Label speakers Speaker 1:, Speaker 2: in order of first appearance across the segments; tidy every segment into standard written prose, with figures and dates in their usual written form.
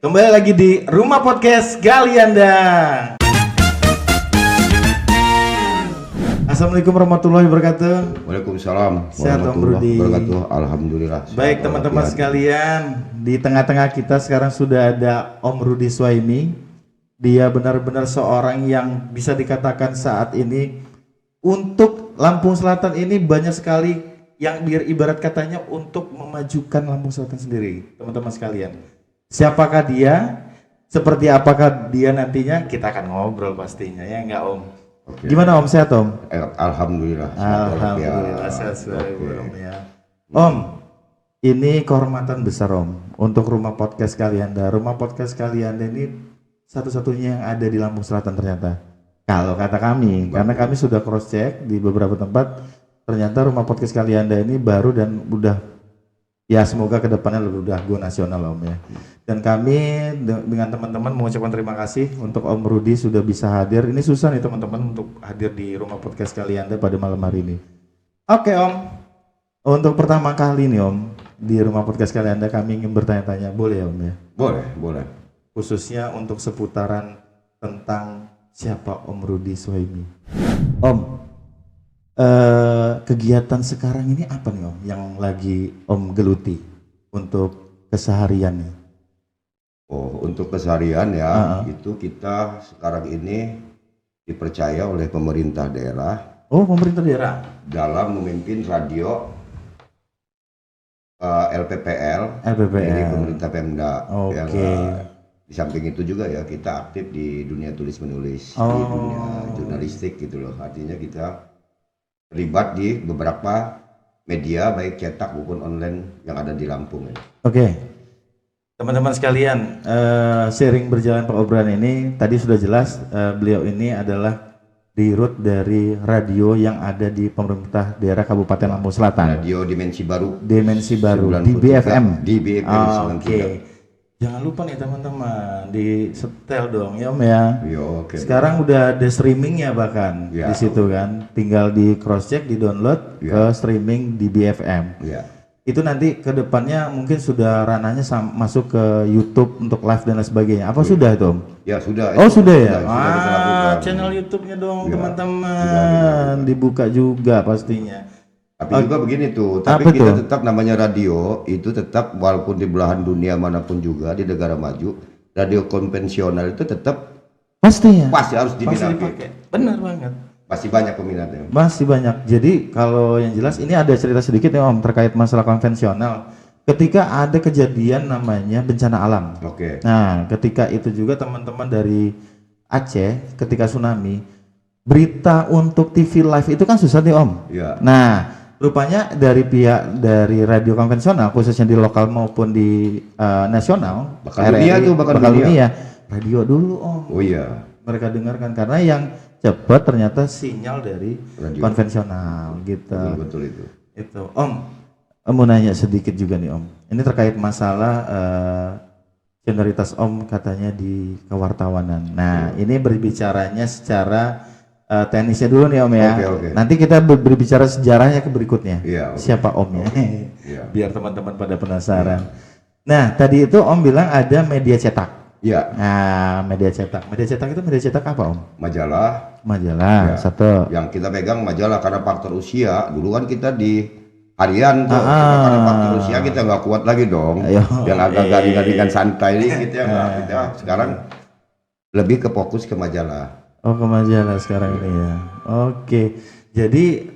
Speaker 1: Kembali lagi di Rumah Podcast Galianda. Assalamualaikum warahmatullahi wabarakatuh.
Speaker 2: Waalaikumsalam
Speaker 1: Sehat, Om
Speaker 2: warahmatullahi
Speaker 1: Rudi?
Speaker 2: wabarakatuh. Alhamdulillah.
Speaker 1: Baik teman-teman sekalian, di tengah-tengah kita sekarang sudah ada Om Rudi Swaimi. Dia benar-benar seorang yang bisa dikatakan saat ini untuk Lampung Selatan ini banyak sekali yang ibarat katanya untuk memajukan Lampung Selatan sendiri, teman-teman sekalian. Siapakah dia? Seperti apakah dia nantinya? Kita akan ngobrol pastinya, ya enggak Om?
Speaker 2: Oke.
Speaker 1: Gimana Om, sehat Om?
Speaker 2: Alhamdulillah.
Speaker 1: Alhamdulillah sehat selalu Om ya. Om, ini kehormatan besar Om untuk Rumah Podcast Galianda. Rumah Podcast Galianda ini satu-satunya yang ada di Lampung Selatan ternyata. Kalau kata kami, karena kami sudah cross check di beberapa tempat, ternyata Rumah Podcast Galianda ini baru dan udah, ya semoga kedepannya lebih udah go nasional Om ya. Dan kami dengan teman-teman mengucapkan terima kasih untuk Om Rudi sudah bisa hadir. Ini susah nih teman-teman untuk hadir di Rumah Podcast Galianda pada malam hari ini. Oke Om, untuk pertama kali nih Om di Rumah Podcast Galianda kami ingin bertanya-tanya, boleh ya Om ya?
Speaker 2: Boleh.
Speaker 1: Khususnya untuk seputaran tentang siapa Om Rudi Swaimi. Om, kegiatan sekarang ini apa nih Om yang lagi Om geluti untuk keseharian nih?
Speaker 2: Oh, untuk keseharian ya, itu kita sekarang ini dipercaya oleh pemerintah daerah.
Speaker 1: Oh, pemerintah daerah
Speaker 2: dalam memimpin radio LPPL. Jadi pemerintah Pemda.
Speaker 1: Oke.
Speaker 2: Yang, di samping itu juga ya kita aktif di dunia tulis menulis, di dunia jurnalistik gitu loh. Artinya kita terlibat di beberapa media baik cetak maupun online yang ada di Lampung ya.
Speaker 1: Oke. Teman-teman sekalian, seiring berjalan perobrolan ini tadi sudah jelas beliau ini adalah dirut dari radio yang ada di pemerintah daerah Kabupaten Lampung Selatan.
Speaker 2: Radio Dimensi Baru.
Speaker 1: Dimensi Baru di BFM.
Speaker 2: Di BFM.
Speaker 1: Oke. Jangan lupa nih teman-teman di setel dong ya Om ya.
Speaker 2: Oke.
Speaker 1: Sekarang udah ada streamingnya bahkan di situ kan. Tinggal di cross check, di download ke streaming di BFM.
Speaker 2: Ya.
Speaker 1: Itu nanti ke depannya mungkin sudah ranahnya masuk ke YouTube untuk live dan lain sebagainya. Apa sudah itu Om?
Speaker 2: Ya sudah.
Speaker 1: Oh sudah ya?
Speaker 2: Sudah
Speaker 1: Channel YouTube-nya dong teman-teman. Dibuka juga pastinya.
Speaker 2: Tapi juga begini tuh, tapi kita tetap namanya radio, itu tetap walaupun di belahan dunia manapun juga, di negara maju, radio konvensional itu tetap pasti harus diminati.
Speaker 1: Benar banget.
Speaker 2: Pasti banyak peminatnya.
Speaker 1: Masih banyak. Jadi kalau yang jelas ini ada cerita sedikit ya Om terkait masalah konvensional. Ketika ada kejadian namanya bencana alam.
Speaker 2: Oke.
Speaker 1: Nah, ketika itu juga teman-teman dari Aceh ketika tsunami, berita untuk TV live itu kan susah nih Om.
Speaker 2: Iya.
Speaker 1: Nah, rupanya dari pihak dari radio konvensional khususnya di lokal maupun di nasional,
Speaker 2: bahkan dunia.
Speaker 1: Radio dulu Om.
Speaker 2: Oh iya.
Speaker 1: Mereka dengarkan karena yang cepat ternyata sinyal dari
Speaker 2: radio
Speaker 1: konvensional gitu.
Speaker 2: Betul itu.
Speaker 1: Itu Om, mau nanya sedikit juga nih Om. Ini terkait masalah senioritas Om katanya di kewartawanan. Nah, ini berbicaranya secara teknisnya dulu nih Om ya.
Speaker 2: Oke.
Speaker 1: Nanti kita berbicara sejarahnya ke berikutnya.
Speaker 2: Iya.
Speaker 1: Siapa Omnya?
Speaker 2: Iya.
Speaker 1: Biar teman-teman pada penasaran. Nah, tadi itu Om bilang ada media cetak.
Speaker 2: Iya.
Speaker 1: Nah, media cetak itu media cetak apa Om?
Speaker 2: Majalah.
Speaker 1: Ya. Satu.
Speaker 2: Yang kita pegang majalah karena faktor usia. Dulu kan kita di harian tuh. Karena faktor usia kita nggak kuat lagi dong. Yang agak garing-garingan santai ini gitu ya. Kita sekarang lebih ke fokus ke majalah.
Speaker 1: Oh, ke majalah sekarang ini ya. Oke. Jadi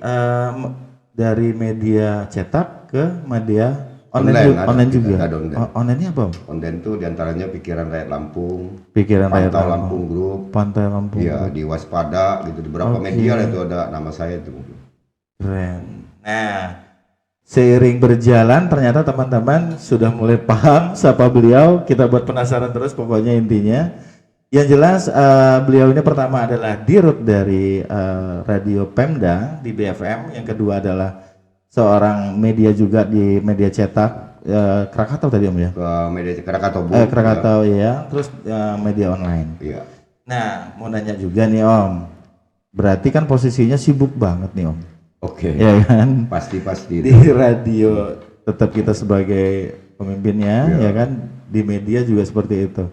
Speaker 1: dari media cetak ke media online juga. Online-nya apa?
Speaker 2: Online tuh diantaranya Pikiran Rakyat Lampung,
Speaker 1: Pantau
Speaker 2: Lampung Group,
Speaker 1: Pantai Lampung.
Speaker 2: Iya, di Waspada gitu, di beberapa media itu ada nama saya itu.
Speaker 1: Keren. Nah, seiring berjalan ternyata teman-teman sudah mulai paham siapa beliau. Kita buat penasaran terus pokoknya intinya. Yang jelas beliau ini pertama adalah dirut dari Radio Pemda di BFM. Yang kedua adalah seorang media juga di media cetak Krakatau tadi Om ya?
Speaker 2: Media Krakatau.
Speaker 1: Krakatau ya. Terus media online.
Speaker 2: Iya.
Speaker 1: Nah, mau nanya juga nih Om. Berarti kan posisinya sibuk banget nih Om.
Speaker 2: Oke.
Speaker 1: Ya kan?
Speaker 2: Pasti.
Speaker 1: Di radio tetap kita sebagai pemimpinnya,
Speaker 2: Iya.
Speaker 1: ya kan, di media juga seperti itu.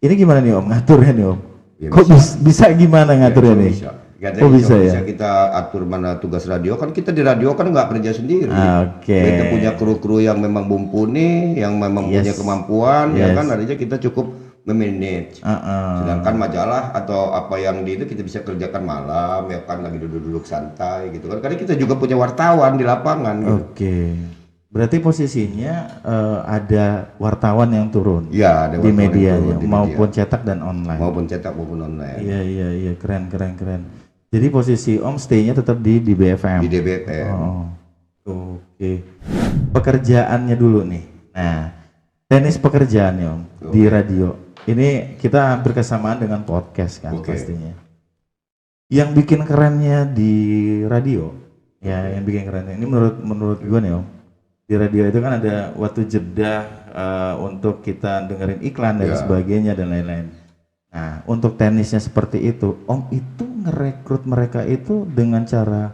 Speaker 1: Ini gimana nih Om ngaturnya nih Om?
Speaker 2: Ya,
Speaker 1: Kok bisa gimana ngaturnya
Speaker 2: Ya,
Speaker 1: nih?
Speaker 2: bisa. Katanya
Speaker 1: Oh bisa ya?
Speaker 2: bisa kita atur mana tugas radio, kan kita di radio kan nggak kerja sendiri.
Speaker 1: Oke.
Speaker 2: Kita punya kru-kru yang memang mumpuni, yang memang punya
Speaker 1: Yes.
Speaker 2: kemampuan, ya
Speaker 1: Yes.
Speaker 2: kan, artinya kita cukup memanage. Sedangkan majalah atau apa yang di itu kita bisa kerjakan malam, ya kan, lagi duduk-duduk santai gitu kan. Karena kita juga punya wartawan di lapangan. Gitu.
Speaker 1: Oke. Berarti posisinya ada wartawan yang turun
Speaker 2: Iya, ada
Speaker 1: di
Speaker 2: wartawan yang
Speaker 1: medianya
Speaker 2: turun di
Speaker 1: maupun
Speaker 2: media.
Speaker 1: cetak dan online.
Speaker 2: Maupun cetak maupun online.
Speaker 1: Iya, keren. Jadi posisi Om stay-nya tetap di BFM.
Speaker 2: Di DBM.
Speaker 1: Oh, oke. Pekerjaannya dulu nih. Nah, teknis pekerjaannya Om di radio. Ini kita hampir kesamaan dengan podcast kan pastinya. Yang bikin kerennya di radio, ya yang bikin kerennya ini menurut gue nih Om. Di radio itu kan ada waktu jeda untuk kita dengerin iklan dan sebagainya dan lain-lain. Nah, untuk teknisnya seperti itu, Om itu ngerekrut mereka itu dengan cara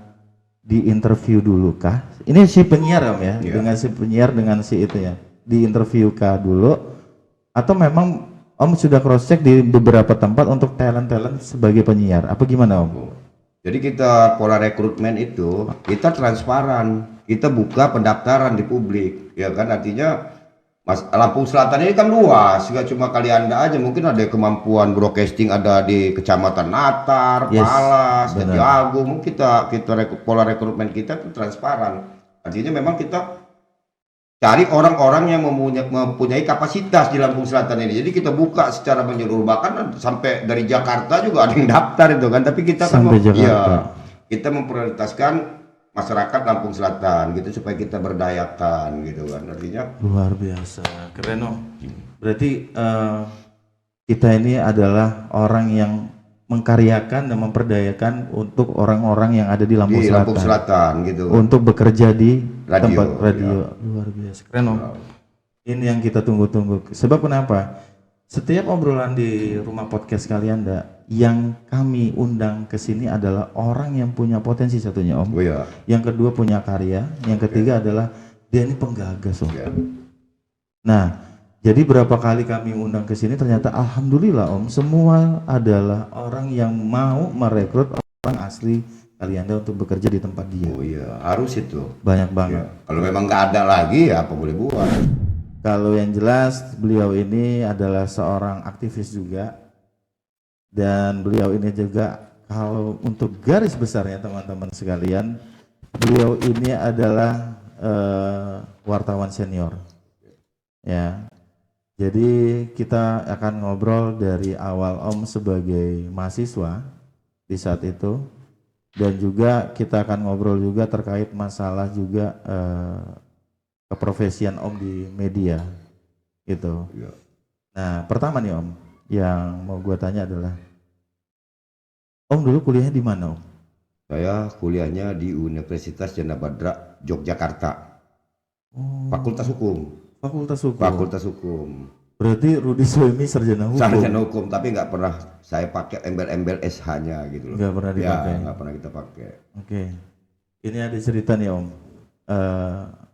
Speaker 1: di interview dulu kah? Ini si penyiar Om ya, dengan si penyiar dengan si itu ya, di interview kah dulu? Atau memang Om sudah cross check di beberapa tempat untuk talent sebagai penyiar? Apa gimana Om?
Speaker 2: Jadi kita pola rekrutmen itu kita transparan, kita buka pendaftaran di publik, ya kan, artinya Mas, Lampung Selatan ini kan luas, nggak cuma Kalianda aja, mungkin ada kemampuan broadcasting ada di Kecamatan Natar, Palas, Jatiagung. Kita pola rekrutmen kita itu transparan. Artinya memang kita cari orang-orang yang mempunyai kapasitas di Lampung Selatan ini. Jadi kita buka secara menyeluruh, bahkan sampai dari Jakarta juga ada yang daftar itu kan. Tapi kita
Speaker 1: sampai
Speaker 2: kan
Speaker 1: kita
Speaker 2: memprioritaskan masyarakat Lampung Selatan gitu supaya kita berdayakan gitu kan, artinya
Speaker 1: luar biasa keren Om. Berarti kita ini adalah orang yang mengkaryakan dan memperdayakan untuk orang-orang yang ada di Lampung Selatan
Speaker 2: gitu
Speaker 1: untuk bekerja di
Speaker 2: radio,
Speaker 1: tempat radio. Luar biasa keren Om. Ini yang kita tunggu-tunggu. Sebab kenapa? Setiap obrolan di rumah podcast kalian yang kami undang ke sini adalah orang yang punya potensi satunya Om. Yang kedua punya karya, yang ketiga adalah dia ini penggagas Om. Nah, jadi berapa kali kami undang ke sini ternyata alhamdulillah Om, semua adalah orang yang mau merekrut orang asli Kalianda untuk bekerja di tempat dia.
Speaker 2: Oh iya, harus itu.
Speaker 1: Banyak banget.
Speaker 2: Kalau memang nggak ada lagi ya apa boleh buat.
Speaker 1: Kalau yang jelas beliau ini adalah seorang aktivis juga, dan beliau ini juga kalau untuk garis besarnya teman-teman sekalian, beliau ini adalah wartawan senior ya. Jadi kita akan ngobrol dari awal Om sebagai mahasiswa di saat itu, dan juga kita akan ngobrol juga terkait masalah juga keprofesian Om di media gitu. Nah pertama nih Om, yang mau gue tanya adalah Om dulu kuliahnya di mana Om?
Speaker 2: Saya kuliahnya di Universitas Jana Badra Yogyakarta. Fakultas Hukum. Fakultas Hukum.
Speaker 1: Berarti Rudi Suemi sarjana hukum.
Speaker 2: Sarjana hukum, tapi nggak pernah saya pakai embel-embel SH-nya gitu loh.
Speaker 1: Nggak pernah dipakai.
Speaker 2: Nggak pernah kita pakai.
Speaker 1: Oke. Ini ada cerita nih Om.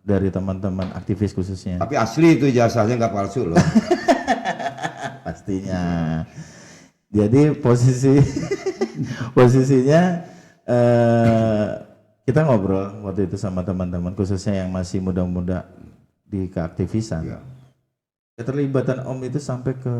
Speaker 1: Dari teman-teman aktivis khususnya.
Speaker 2: Tapi asli itu ijazahnya nggak palsu loh.
Speaker 1: Pastinya. Jadi posisinya kita ngobrol waktu itu sama teman-teman khususnya yang masih muda-muda di keaktivisan. Keterlibatan Om itu sampai ke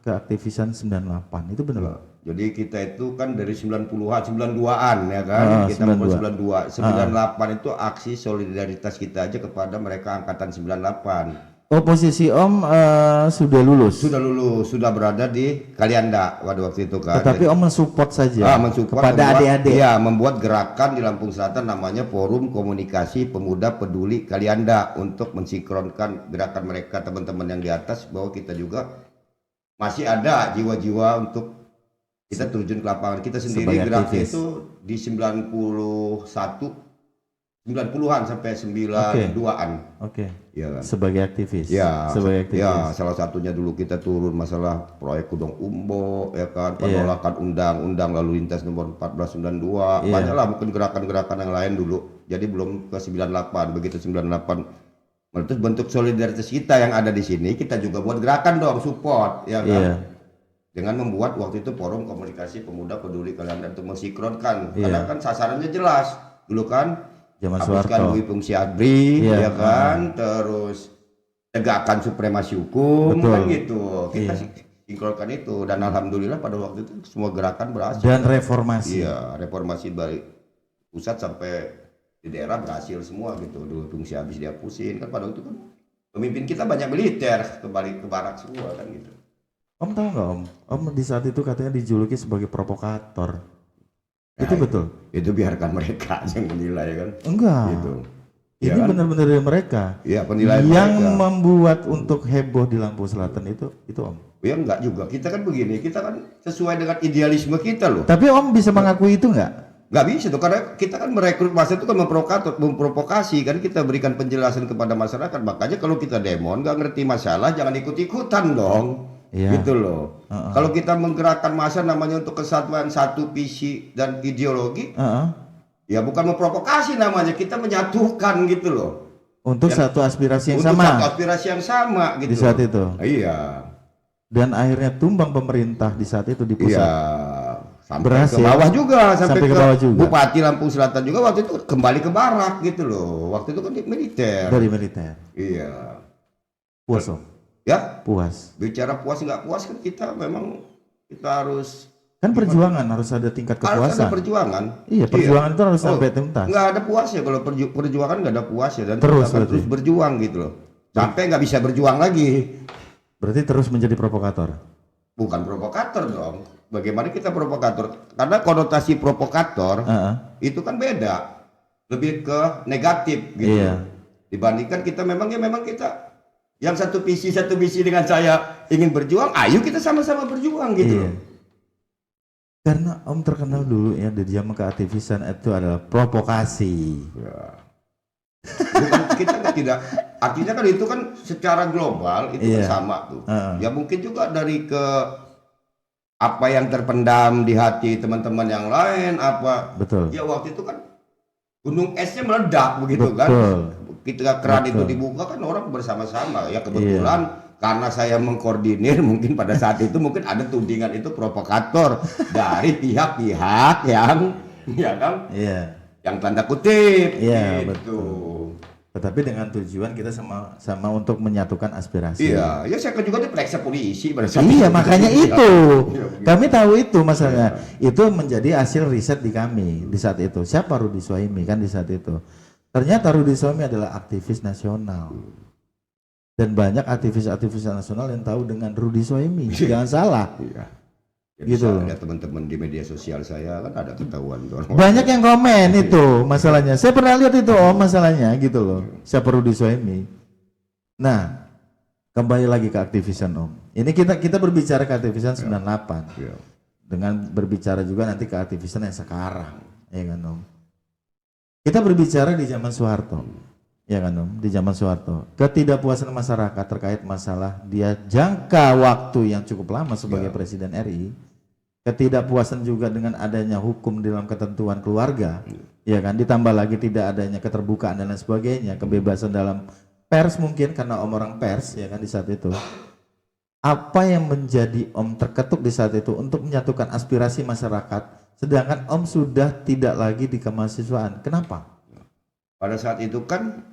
Speaker 1: aktivisan 98, itu benar?
Speaker 2: Jadi kita itu kan dari 90-an, 92-an ya kan, kita mulai 92. 98 itu aksi solidaritas kita aja kepada mereka angkatan 98.
Speaker 1: Oh posisi Om sudah lulus?
Speaker 2: Sudah berada di Kalianda pada waktu itu kan.
Speaker 1: Tetapi Om mensupport saja kepada adik-adik?
Speaker 2: Iya, membuat gerakan di Lampung Selatan namanya Forum Komunikasi Pemuda Peduli Kalianda untuk mensinkronkan gerakan mereka teman-teman yang di atas, bahwa kita juga masih ada jiwa-jiwa untuk kita terjun ke lapangan. Kita sendiri geraknya itu di 90-an sampai 92-an. Ya kan?
Speaker 1: Sebagai aktivis.
Speaker 2: Ya, salah satunya dulu kita turun masalah proyek Kudong Umbo, ya kan, penolakan undang-undang lalu lintas nomor 1492. Banyaklah mungkin gerakan-gerakan yang lain dulu. Jadi belum ke 98. Begitu 98 Terus bentuk solidaritas kita yang ada di sini, kita juga buat gerakan dong, support, ya kan?
Speaker 1: Iya.
Speaker 2: Dengan membuat waktu itu forum komunikasi pemuda peduli Kalimantan untuk mensinkronkan,
Speaker 1: Iya.
Speaker 2: karena kan sasarannya jelas, dulu kan
Speaker 1: Zaman
Speaker 2: hapuskan
Speaker 1: Soeharto.
Speaker 2: duit fungsi ABRI,
Speaker 1: Iya,
Speaker 2: ya kan? Terus tegakkan supremasi hukum,
Speaker 1: Betul.
Speaker 2: kan gitu. Kita
Speaker 1: Iya.
Speaker 2: sinkronkan itu, dan alhamdulillah pada waktu itu semua gerakan berhasil.
Speaker 1: Dan reformasi.
Speaker 2: Iya, reformasi dari pusat sampai di daerah berhasil semua gitu. Dulu fungsi habis dihapusin kan, pada waktu itu kan pemimpin kita banyak militer, kembali ke barak semua kan gitu.
Speaker 1: Om tahu nggak Om? Om di saat itu katanya dijuluki sebagai provokator.
Speaker 2: Nah,
Speaker 1: Itu betul?
Speaker 2: Itu biarkan mereka yang menilai kan.
Speaker 1: Enggak.
Speaker 2: Gitu.
Speaker 1: Ini
Speaker 2: Ya kan?
Speaker 1: benar-benar dari mereka.
Speaker 2: Iya, penilaian
Speaker 1: Yang
Speaker 2: mereka.
Speaker 1: membuat untuk heboh di Lampung Selatan itu Om.
Speaker 2: Ya enggak juga. Kita kan begini, kita kan sesuai dengan idealisme kita loh.
Speaker 1: Tapi Om bisa mengakui itu nggak?
Speaker 2: Nggak bisa tuh, karena kita kan merekrut massa itu kan memprovokasi kan, kita berikan penjelasan kepada masyarakat. Makanya kalau kita demo nggak ngerti masalah, jangan ikut-ikutan dong.
Speaker 1: Iya.
Speaker 2: Gitu loh. Kalau kita menggerakkan massa namanya untuk kesatuan satu visi dan ideologi, ya bukan memprovokasi namanya, kita menyatukan gitu loh.
Speaker 1: Untuk satu aspirasi yang
Speaker 2: Untuk
Speaker 1: sama.
Speaker 2: satu aspirasi yang sama gitu.
Speaker 1: Di saat itu.
Speaker 2: Iya.
Speaker 1: Dan akhirnya tumbang pemerintah di saat itu di pusat.
Speaker 2: Iya. Sampai
Speaker 1: Berhasil.
Speaker 2: ke bawah juga, sampai
Speaker 1: Sampai ke bawah juga.
Speaker 2: Bupati Lampung Selatan juga waktu itu kembali ke barak gitu loh. Waktu itu kan di militer.
Speaker 1: Dari militer.
Speaker 2: Iya.
Speaker 1: Puas Om?
Speaker 2: Ya,
Speaker 1: Puas.
Speaker 2: bicara puas nggak puas kan kita memang kita harus
Speaker 1: Kan perjuangan harus ada tingkat
Speaker 2: harus ada
Speaker 1: kepuasan.
Speaker 2: perjuangan.
Speaker 1: Iya, perjuangan itu harus sampai tuntas.
Speaker 2: Nggak ada puasnya kalau perjuangan nggak ada puasnya, dan
Speaker 1: Terus
Speaker 2: kita akan
Speaker 1: berarti.
Speaker 2: terus berjuang gitu loh. Sampai nggak bisa berjuang lagi.
Speaker 1: Berarti terus menjadi provokator.
Speaker 2: Bukan provokator dong. Bagaimana kita provokator? Karena konotasi provokator itu kan beda, lebih ke negatif gitu.
Speaker 1: Iya.
Speaker 2: Dibandingkan kita memang kita yang satu visi dengan saya ingin berjuang, ayo kita sama-sama berjuang gitu.
Speaker 1: Iya. Karena Om terkenal dulu ya di zaman keaktivisan itu adalah provokasi.
Speaker 2: Ya. Bukan, kita kan tidak, artinya kan itu kan secara global itu kan
Speaker 1: Iya.
Speaker 2: sama tuh. Ya mungkin juga dari ke apa yang terpendam di hati teman-teman yang lain apa.
Speaker 1: Betul.
Speaker 2: Ya waktu itu kan gunung esnya meledak begitu kan.
Speaker 1: Betul.
Speaker 2: Ketika keran itu
Speaker 1: Betul.
Speaker 2: dibuka kan orang bersama-sama. Ya kebetulan karena saya mengkoordinir, mungkin pada saat itu mungkin ada tudingan itu provokator dari pihak-pihak yang ya kan,
Speaker 1: Iya.
Speaker 2: yang tanda kutip
Speaker 1: Iya,
Speaker 2: gitu.
Speaker 1: Tetapi dengan tujuan kita sama untuk menyatukan aspirasi.
Speaker 2: Iya, ya saya kan juga diperiksa polisi pada saat
Speaker 1: Iya,
Speaker 2: itu.
Speaker 1: makanya
Speaker 2: Iya.
Speaker 1: itu.
Speaker 2: Iya, begitu.
Speaker 1: Kami tahu itu masalahnya. Itu menjadi hasil riset di kami di saat itu. Siapa Rudi Suhaimi kan di saat itu. Ternyata Rudi Suhaimi adalah aktivis nasional. Dan banyak aktivis-aktivis nasional yang tahu dengan Rudi Suhaimi. Jangan salah.
Speaker 2: Iya. Ya,
Speaker 1: Gitu.
Speaker 2: bisa lihat teman-teman di media sosial saya kan ada ketahuan tuh.
Speaker 1: Banyak yang komen itu masalahnya. Saya pernah lihat itu masalahnya gitu loh. Siapa Rudi Suhaimi. Nah, kembali lagi ke aktivisan Om. Ini kita berbicara ke aktivisan 98.
Speaker 2: Iya.
Speaker 1: Dengan berbicara juga nanti ke aktivisan yang sekarang, ya kan Om. Kita berbicara di zaman Soeharto, ya kan Om, di zaman Soeharto. Ketidakpuasan masyarakat terkait masalah dia jangka waktu yang cukup lama sebagai Presiden RI, ketidakpuasan juga dengan adanya hukum dalam ketentuan keluarga, ya kan, ditambah lagi tidak adanya keterbukaan dan lain sebagainya, kebebasan dalam pers mungkin karena Om orang pers, ya kan di saat itu. Apa yang menjadi Om terketuk di saat itu untuk menyatukan aspirasi masyarakat, sedangkan Om sudah tidak lagi di kemahasiswaan? Kenapa?
Speaker 2: Pada saat itu kan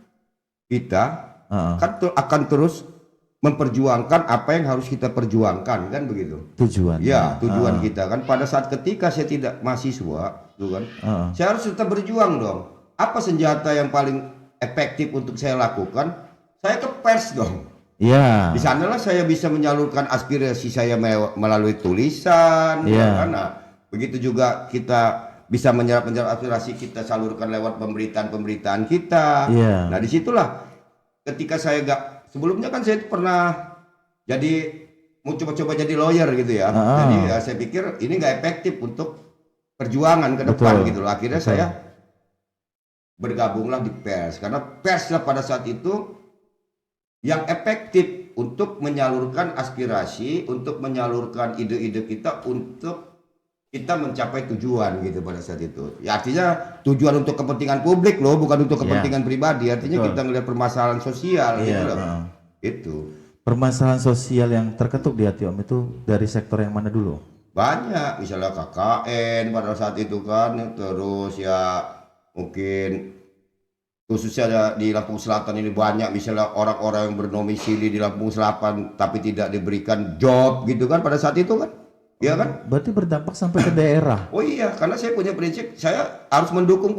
Speaker 2: kita kan akan terus memperjuangkan apa yang harus kita perjuangkan kan begitu.
Speaker 1: Tujuan.
Speaker 2: Ya, tujuan kita kan pada saat ketika saya tidak mahasiswa, tuh kan. Saya harus tetap berjuang dong. Apa senjata yang paling efektif untuk saya lakukan? Saya ke pers dong.
Speaker 1: Iya.
Speaker 2: Di sanalah saya bisa menyalurkan aspirasi saya melalui tulisan, ya kan? Nah, begitu juga kita bisa menyerap aspirasi kita salurkan lewat pemberitaan kita.
Speaker 1: Iya.
Speaker 2: Nah, disitulah ketika saya sebelumnya kan saya pernah jadi mau coba-coba jadi lawyer gitu ya. Jadi ya, saya pikir ini nggak efektif untuk perjuangan ke depan gitu loh. Akhirnya saya bergabunglah di pers karena perslah pada saat itu yang efektif untuk menyalurkan aspirasi, untuk menyalurkan ide-ide kita untuk kita mencapai tujuan gitu pada saat itu. Ya artinya tujuan untuk kepentingan publik loh, bukan untuk kepentingan pribadi. Artinya
Speaker 1: Betul.
Speaker 2: kita ngelihat permasalahan sosial gitu loh.
Speaker 1: heeh.
Speaker 2: Itu
Speaker 1: Permasalahan sosial yang terketuk di hati Om itu dari sektor yang mana dulu?
Speaker 2: banyak, misalnya KKN pada saat itu kan, terus ya mungkin khususnya di Lampung Selatan ini banyak misalnya orang-orang yang berdomisili di Lampung Selatan tapi tidak diberikan job gitu kan pada saat itu kan, ya kan?
Speaker 1: Berarti berdampak sampai ke daerah.
Speaker 2: Oh iya, karena saya punya prinsip, saya harus mendukung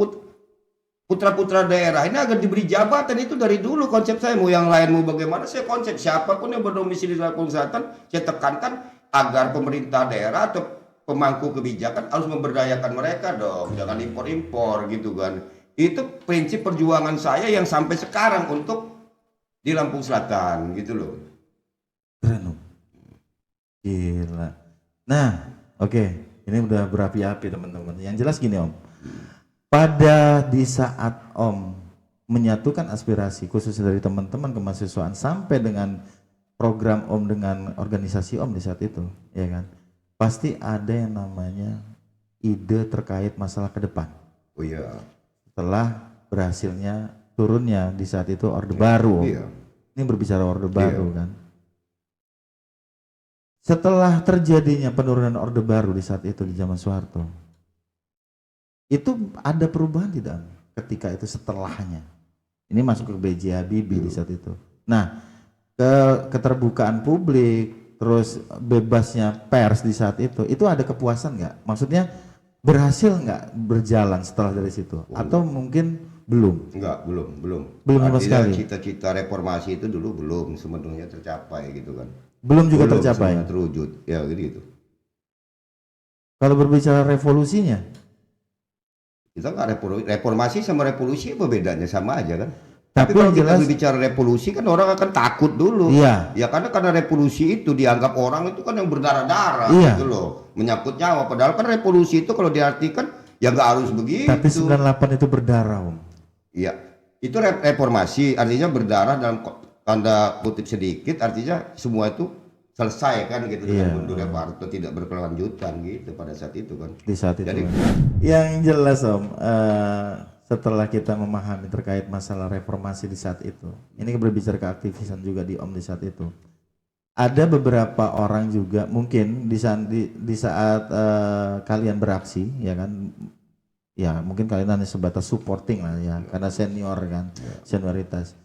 Speaker 2: putra-putra daerah ini agar diberi jabatan. Itu dari dulu konsep saya. Mau yang lain mau bagaimana, saya konsep siapapun yang berdomisili di Lampung Selatan, saya tekankan agar pemerintah daerah atau pemangku kebijakan harus memberdayakan mereka dong, jangan impor-impor gitu kan. Itu prinsip perjuangan saya yang sampai sekarang untuk di Lampung Selatan gitu loh.
Speaker 1: Keren Om. Gila. Nah, oke. Ini udah berapi-api teman-teman. Yang jelas gini Om. Pada di saat Om menyatukan aspirasi khususnya dari teman-teman kemahasiswaan sampai dengan program Om dengan organisasi Om di saat itu, ya kan? Pasti ada yang namanya ide terkait masalah ke depan.
Speaker 2: Oh iya.
Speaker 1: Setelah berhasilnya turunnya di saat itu Orde Baru.
Speaker 2: Iya.
Speaker 1: Ini berbicara Orde Baru kan. Setelah terjadinya penurunan Orde Baru di saat itu di zaman Soeharto, itu ada perubahan tidak ketika itu setelahnya? Ini masuk ke B.J. Habibie di saat itu. Nah, keterbukaan publik, terus bebasnya pers di saat itu ada kepuasan nggak? Maksudnya berhasil nggak berjalan setelah dari situ? Atau mungkin belum?
Speaker 2: Enggak, belum.
Speaker 1: Belum sama
Speaker 2: Artinya
Speaker 1: sekali.
Speaker 2: cita-cita reformasi itu dulu belum sepenuhnya tercapai gitu kan.
Speaker 1: Belum juga
Speaker 2: Belum
Speaker 1: tercapai.
Speaker 2: sepenuhnya terwujud. Ya gitu.
Speaker 1: Kalau berbicara revolusinya,
Speaker 2: Kita nggak reformasi sama revolusi apa bedanya, sama aja kan.
Speaker 1: Tapi
Speaker 2: Tapi kalau
Speaker 1: yang
Speaker 2: kita
Speaker 1: jelas-
Speaker 2: berbicara revolusi kan orang akan takut dulu.
Speaker 1: Iya.
Speaker 2: Ya karena revolusi itu dianggap orang itu kan yang berdarah-darah
Speaker 1: Iya.
Speaker 2: gitu loh, menyangkut nyawa. Padahal kan revolusi itu kalau diartikan ya nggak harus begitu.
Speaker 1: tapi 98 itu berdarah Om.
Speaker 2: Iya, itu reformasi artinya berdarah dalam tanda kutip sedikit, artinya semua itu selesai kan gitu
Speaker 1: Iya.
Speaker 2: dengan mundurnya Pak Harto, tidak berkelanjutan gitu pada saat itu kan.
Speaker 1: Di saat itu.
Speaker 2: Jadi-
Speaker 1: Yang jelas Om, setelah kita memahami terkait masalah reformasi di saat itu, ini berbicara keaktivisan juga di Om di saat itu. Ada beberapa orang juga mungkin di saat kalian beraksi, ya kan? Ya mungkin kalian hanya sebatas supporting lah ya, karena senior kan, senioritas.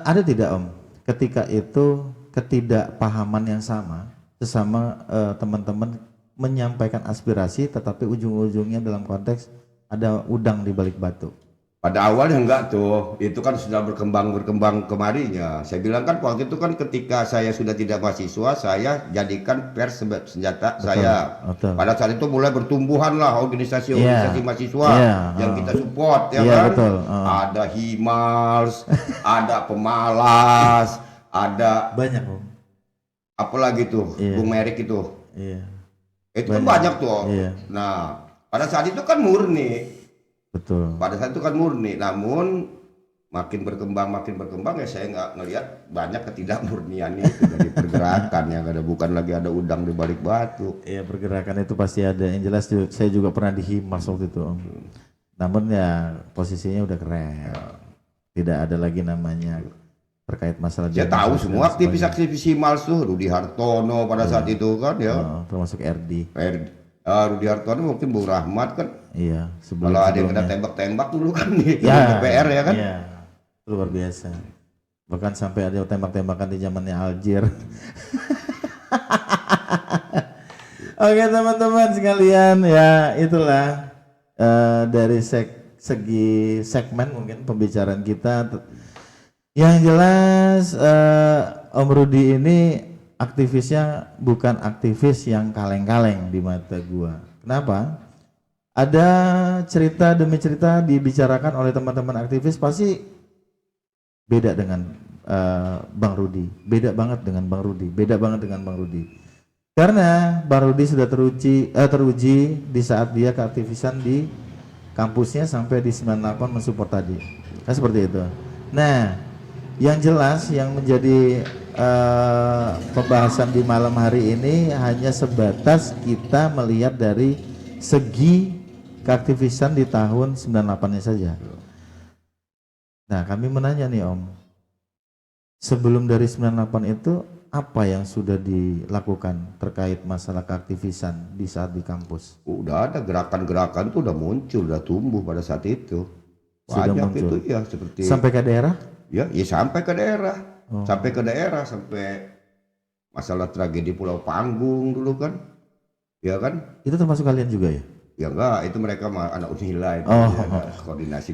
Speaker 1: Ada tidak Om, ketika itu ketidakpahaman yang sama sesama teman-teman menyampaikan aspirasi, tetapi ujung-ujungnya dalam konteks ada udang di balik batu?
Speaker 2: Pada awalnya enggak tuh, itu kan sudah berkembang kemarinya. Saya bilang kan waktu itu kan ketika saya sudah tidak mahasiswa, saya jadikan pers sebagai senjata saya.
Speaker 1: Betul.
Speaker 2: Pada saat itu mulai bertumbuhan lah organisasi-organisasi
Speaker 1: Iya.
Speaker 2: mahasiswa
Speaker 1: Iya,
Speaker 2: yang kita support ya
Speaker 1: Iya,
Speaker 2: kan.
Speaker 1: betul.
Speaker 2: Ada Himars, ada Pemalas, ada
Speaker 1: Banyak Om.
Speaker 2: apalagi tuh,
Speaker 1: Iya.
Speaker 2: Bung Merik itu.
Speaker 1: Iya,
Speaker 2: Itu kan banyak tuh.
Speaker 1: Iya.
Speaker 2: Nah, pada saat itu kan murni.
Speaker 1: betul.
Speaker 2: Pada saat itu kan murni, namun makin berkembang ya saya nggak ngelihat banyak ketidakmurnian itu dari pergerakan yang ada, bukan lagi ada udang di balik batu.
Speaker 1: Iya, pergerakan itu pasti ada. Yang jelas saya juga pernah di Himas waktu itu Om. Namun ya posisinya udah keren. Tidak ada lagi namanya terkait masalah.
Speaker 2: Saya tahu semua aktivis-aktivis Himals tuh, Rudi Hartono pada saat itu kan ya.
Speaker 1: termasuk RD.
Speaker 2: Rudi Hartono mungkin Bung Rahmat kan.
Speaker 1: Iya,
Speaker 2: Kalau ada yang kena
Speaker 1: sebelumnya.
Speaker 2: tembak-tembak dulu kan di
Speaker 1: Ya,
Speaker 2: DPR ya kan.
Speaker 1: Iya, luar biasa. Bahkan sampai ada tembak-tembakan di zamannya Aljer. Oke teman-teman sekalian, ya itulah dari segi segmen mungkin pembicaraan kita. Yang jelas Om Rudi ini aktivisnya bukan aktivis yang kaleng-kaleng di mata gua. Kenapa? Ada cerita demi cerita dibicarakan oleh teman-teman aktivis, pasti beda dengan Bang Rudi, beda banget dengan Bang Rudi, beda banget dengan Bang Rudi. Karena Bang Rudi sudah teruji di saat dia keaktivisan di kampusnya sampai di 98 mensupport tadi. Kan seperti itu. Nah, yang jelas yang menjadi pembahasan di malam hari ini hanya sebatas kita melihat dari segi keaktivisan di tahun 98-nya saja. Nah, kami menanya nih Om, sebelum dari 98 itu apa yang sudah dilakukan terkait masalah keaktivisan di saat di kampus?
Speaker 2: Udah ada gerakan-gerakan tuh udah muncul, udah tumbuh pada saat itu.
Speaker 1: Sudah
Speaker 2: Banyak
Speaker 1: muncul.
Speaker 2: itu ya seperti
Speaker 1: Sampai ke daerah?
Speaker 2: ya sampai ke daerah. Sampai ke daerah sampai masalah tragedi Pulau Panggung dulu kan. Ya kan?
Speaker 1: Itu termasuk kalian juga ya?
Speaker 2: Ya enggak, itu mereka mah anak Unila itu
Speaker 1: Oh.
Speaker 2: ya,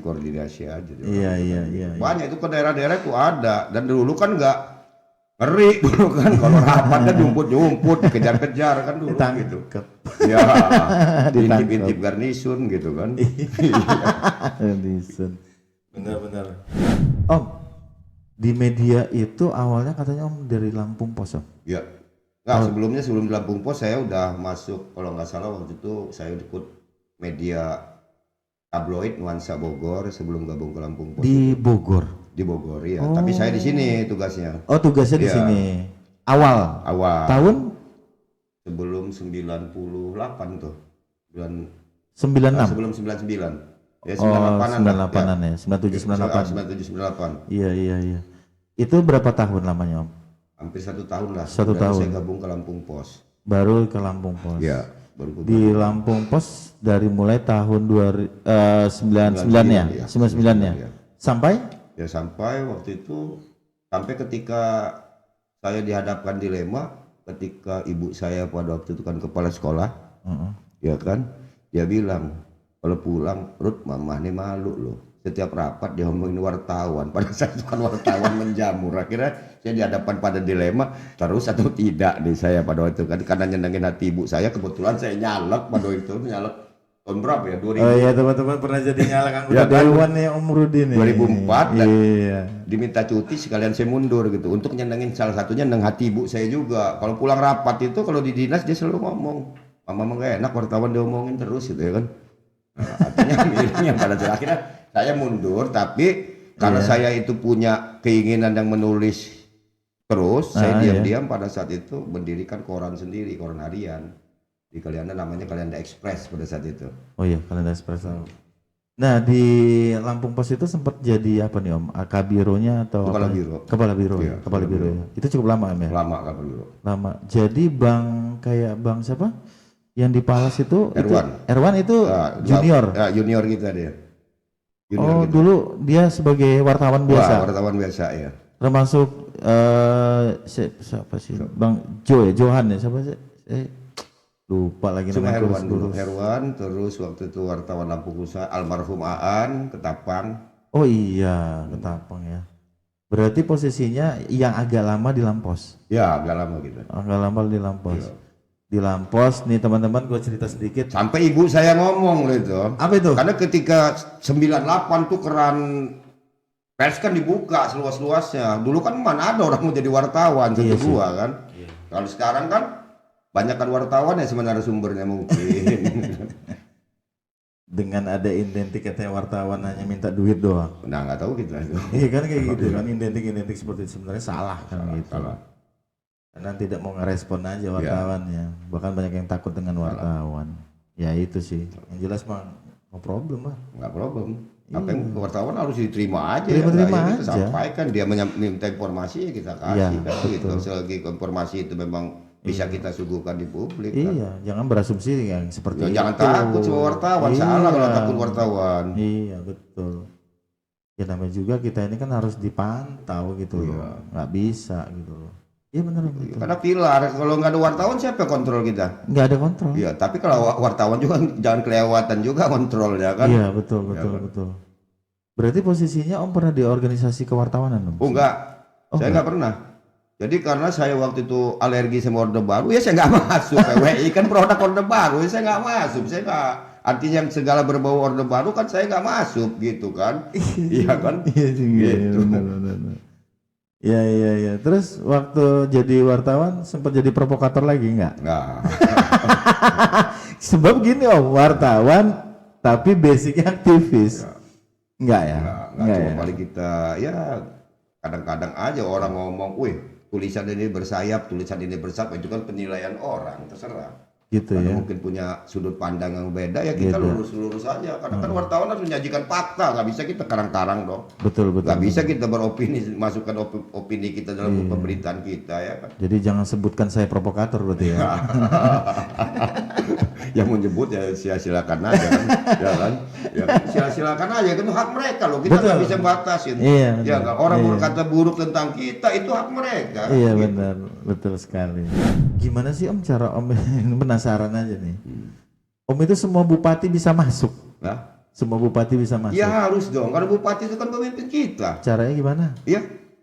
Speaker 2: koordinasi aja.
Speaker 1: Iya.
Speaker 2: Banyak itu ke daerah-daerah itu ada dan dulu kan enggak ngeri dulu kan kalau rapat kan jumput kejar-kejar kan dulu gitu.
Speaker 1: Ditangkep.
Speaker 2: Ya, intip-intip garnisun gitu kan.
Speaker 1: Garnisun. Benar-benar. Om, di media itu awalnya katanya Om dari Lampung Pos Om?
Speaker 2: Ya. Nah, sebelum di Lampung Pos saya udah masuk, kalau nggak salah waktu itu saya ikut media tabloid Nuansa Bogor sebelum gabung ke Lampung Pos.
Speaker 1: Di Bogor.
Speaker 2: Di Bogor ya. Tapi saya di sini tugasnya.
Speaker 1: Oh, tugasnya di
Speaker 2: Iya.
Speaker 1: sini. Awal. Tahun
Speaker 2: Sebelum 98 tuh. Bulan
Speaker 1: 96.
Speaker 2: sebelum 99. Ya
Speaker 1: Oh,
Speaker 2: 98-an
Speaker 1: 98-an ya. 97 98.
Speaker 2: 97 98.
Speaker 1: Iya. Itu berapa tahun lamanya Om?
Speaker 2: Hampir 1 tahun lah.
Speaker 1: 1
Speaker 2: Baru
Speaker 1: tahun.
Speaker 2: saya gabung ke Lampung Pos.
Speaker 1: Baru ke Lampung Pos.
Speaker 2: Ya, baru ke
Speaker 1: Di Lampung Pos dari mulai tahun 99 ya.
Speaker 2: Iya,
Speaker 1: 99 ya.
Speaker 2: iya.
Speaker 1: Sampai
Speaker 2: Ya sampai waktu itu sampai ketika saya dihadapkan dilema ketika ibu saya pada waktu itu kan kepala sekolah, ya kan, dia bilang kalau pulang Ruth mama nih malu loh. Setiap rapat dia ngomongin wartawan, pada saat itu kan wartawan menjamur. Akhirnya saya dihadapkan pada dilema terus atau tidak nih saya pada waktu itu kan karena nyenengin hati ibu saya kebetulan saya nyalek pada waktu itu nyalek tahun berapa ya 2000.
Speaker 1: Oh iya teman-teman pernah jadi nyalek anggota
Speaker 2: Ya kan?
Speaker 1: dewan nih Om Rudi nih.
Speaker 2: 2004 dan
Speaker 1: Iya.
Speaker 2: diminta cuti sekalian saya mundur gitu untuk nyenengin salah satunya nyeneng hati ibu saya juga. Kalau pulang rapat itu kalau di dinas dia selalu ngomong mama nggak enak wartawan diomongin terus gitu ya kan. Nah, artinya miliknya pada akhirnya saya mundur tapi karena saya itu punya keinginan yang menulis terus saya diam-diam pada saat itu mendirikan koran sendiri, koran harian di Kalianda namanya Kalianda Express pada saat itu.
Speaker 1: Oh iya, Kalianda Express. Nah, di Lampung Pos itu sempat jadi apa nih Om? Kabironya atau
Speaker 2: Kepala
Speaker 1: apa?
Speaker 2: biro.
Speaker 1: Kepala biro.
Speaker 2: Iya,
Speaker 1: ya? Kepala biro ya. Itu cukup lama Om ya?
Speaker 2: Lama Kepala biro.
Speaker 1: Lama. Jadi kayak bang siapa? Yang di Palas itu
Speaker 2: Erwan
Speaker 1: itu junior.
Speaker 2: Junior kita dia.
Speaker 1: Junior kita. Dulu dia sebagai wartawan biasa.
Speaker 2: Wah, wartawan biasa ya.
Speaker 1: Termasuk siapa sih? Bang Jo ya, Johan ya, siapa sih? Lupa lagi
Speaker 2: Cuma
Speaker 1: namanya.
Speaker 2: Herwan terus waktu itu wartawan Lampung Pusat almarhum Aan Ketapang.
Speaker 1: Oh iya, Ketapang ya. Berarti posisinya yang agak lama di Lampos.
Speaker 2: Ya, agak lama gitu.
Speaker 1: Agak lama di Lampos. Di Lampos nih teman-teman gue cerita sedikit.
Speaker 2: Sampai ibu saya ngomong loh itu.
Speaker 1: Apa itu?
Speaker 2: Karena ketika 98 tuh keran pers kan dibuka seluas-luasnya. Dulu kan mana ada orang mau jadi wartawan dua kan. Kalau sekarang kan banyakkan wartawan ya sebenarnya sumbernya mungkin.
Speaker 1: Dengan ada identik katanya wartawan hanya minta duit doang.
Speaker 2: Nah nggak tahu kita itu.
Speaker 1: Iya kan kayak gitu kan identik seperti itu sebenarnya salah kan gitu.
Speaker 2: Salah.
Speaker 1: Karena tidak mau ngerespon aja wartawannya. Bahkan banyak yang takut dengan wartawan. Ya itu sih. Yang jelas mah no problem lah.
Speaker 2: Nggak problem. Apa yang wartawan harus diterima aja
Speaker 1: Terima
Speaker 2: ya.
Speaker 1: aja.
Speaker 2: Kita sampaikan dia minta informasi ya kita kasih kan gitu. Selagi informasi itu memang bisa kita suguhkan di publik kan.
Speaker 1: Iya, jangan berasumsi yang seperti itu.
Speaker 2: Jangan takut sama wartawan, salah kalau takut wartawan.
Speaker 1: Iya, betul. Ya namanya juga kita ini kan harus dipantau gitu loh. Nggak bisa gitu loh. Iya benar betul.
Speaker 2: Karena pilar, kalau nggak ada wartawan siapa yang kontrol kita?
Speaker 1: Nggak ada kontrol.
Speaker 2: Iya, tapi kalau wartawan juga jangan kelewatan juga kontrolnya kan.
Speaker 1: Iya, betul. Berarti posisinya Om pernah di organisasi kewartawanan Om?
Speaker 2: Oh enggak, saya nggak pernah. Jadi karena saya waktu itu alergi sama Orde Baru, ya saya nggak masuk. PWI kan produk Orde Baru, ya saya nggak masuk. Saya nggak, artinya segala berbau Orde Baru kan saya nggak masuk gitu kan. Iya kan?
Speaker 1: Iya juga,
Speaker 2: gitu.
Speaker 1: benar. Iya. Terus waktu jadi wartawan sempat jadi provokator lagi nggak?
Speaker 2: Nggak.
Speaker 1: Sebab gini Om, wartawan tapi basicnya aktivis. Enggak ya?
Speaker 2: Nggak, cuma paling kita ya kadang-kadang aja orang ngomong, wih tulisan ini bersayap, tulisan ini bersayap, itu kan penilaian orang, terserah.
Speaker 1: Gitu
Speaker 2: Karena
Speaker 1: ya.
Speaker 2: mungkin punya sudut pandang yang beda, ya kita
Speaker 1: Beda.
Speaker 2: lurus-lurus aja. Karena kan wartawan harus menyajikan fakta, nggak bisa kita karang-karang dong.
Speaker 1: Betul betul.
Speaker 2: Nggak bisa kita beropini, masukkan opini kita dalam pemberitaan kita ya kan.
Speaker 1: Jadi jangan sebutkan saya provokator berarti ya.
Speaker 2: Yang menyebut ya silakan aja kan, ya kan, ya kan? Silakan aja, kan hak mereka loh, kita nggak
Speaker 1: Betul.
Speaker 2: bisa batasin.
Speaker 1: Iya,
Speaker 2: Ya
Speaker 1: benar.
Speaker 2: kan, orang
Speaker 1: Iya.
Speaker 2: berkata buruk tentang kita itu hak mereka.
Speaker 1: Iya
Speaker 2: Gitu.
Speaker 1: benar, betul sekali. Gimana sih Om cara Om ini penasaran aja nih. Om itu semua bupati bisa masuk.
Speaker 2: Nah,
Speaker 1: Semua bupati bisa masuk.
Speaker 2: ya harus dong, karena bupati itu kan pemimpin kita.
Speaker 1: Caranya gimana?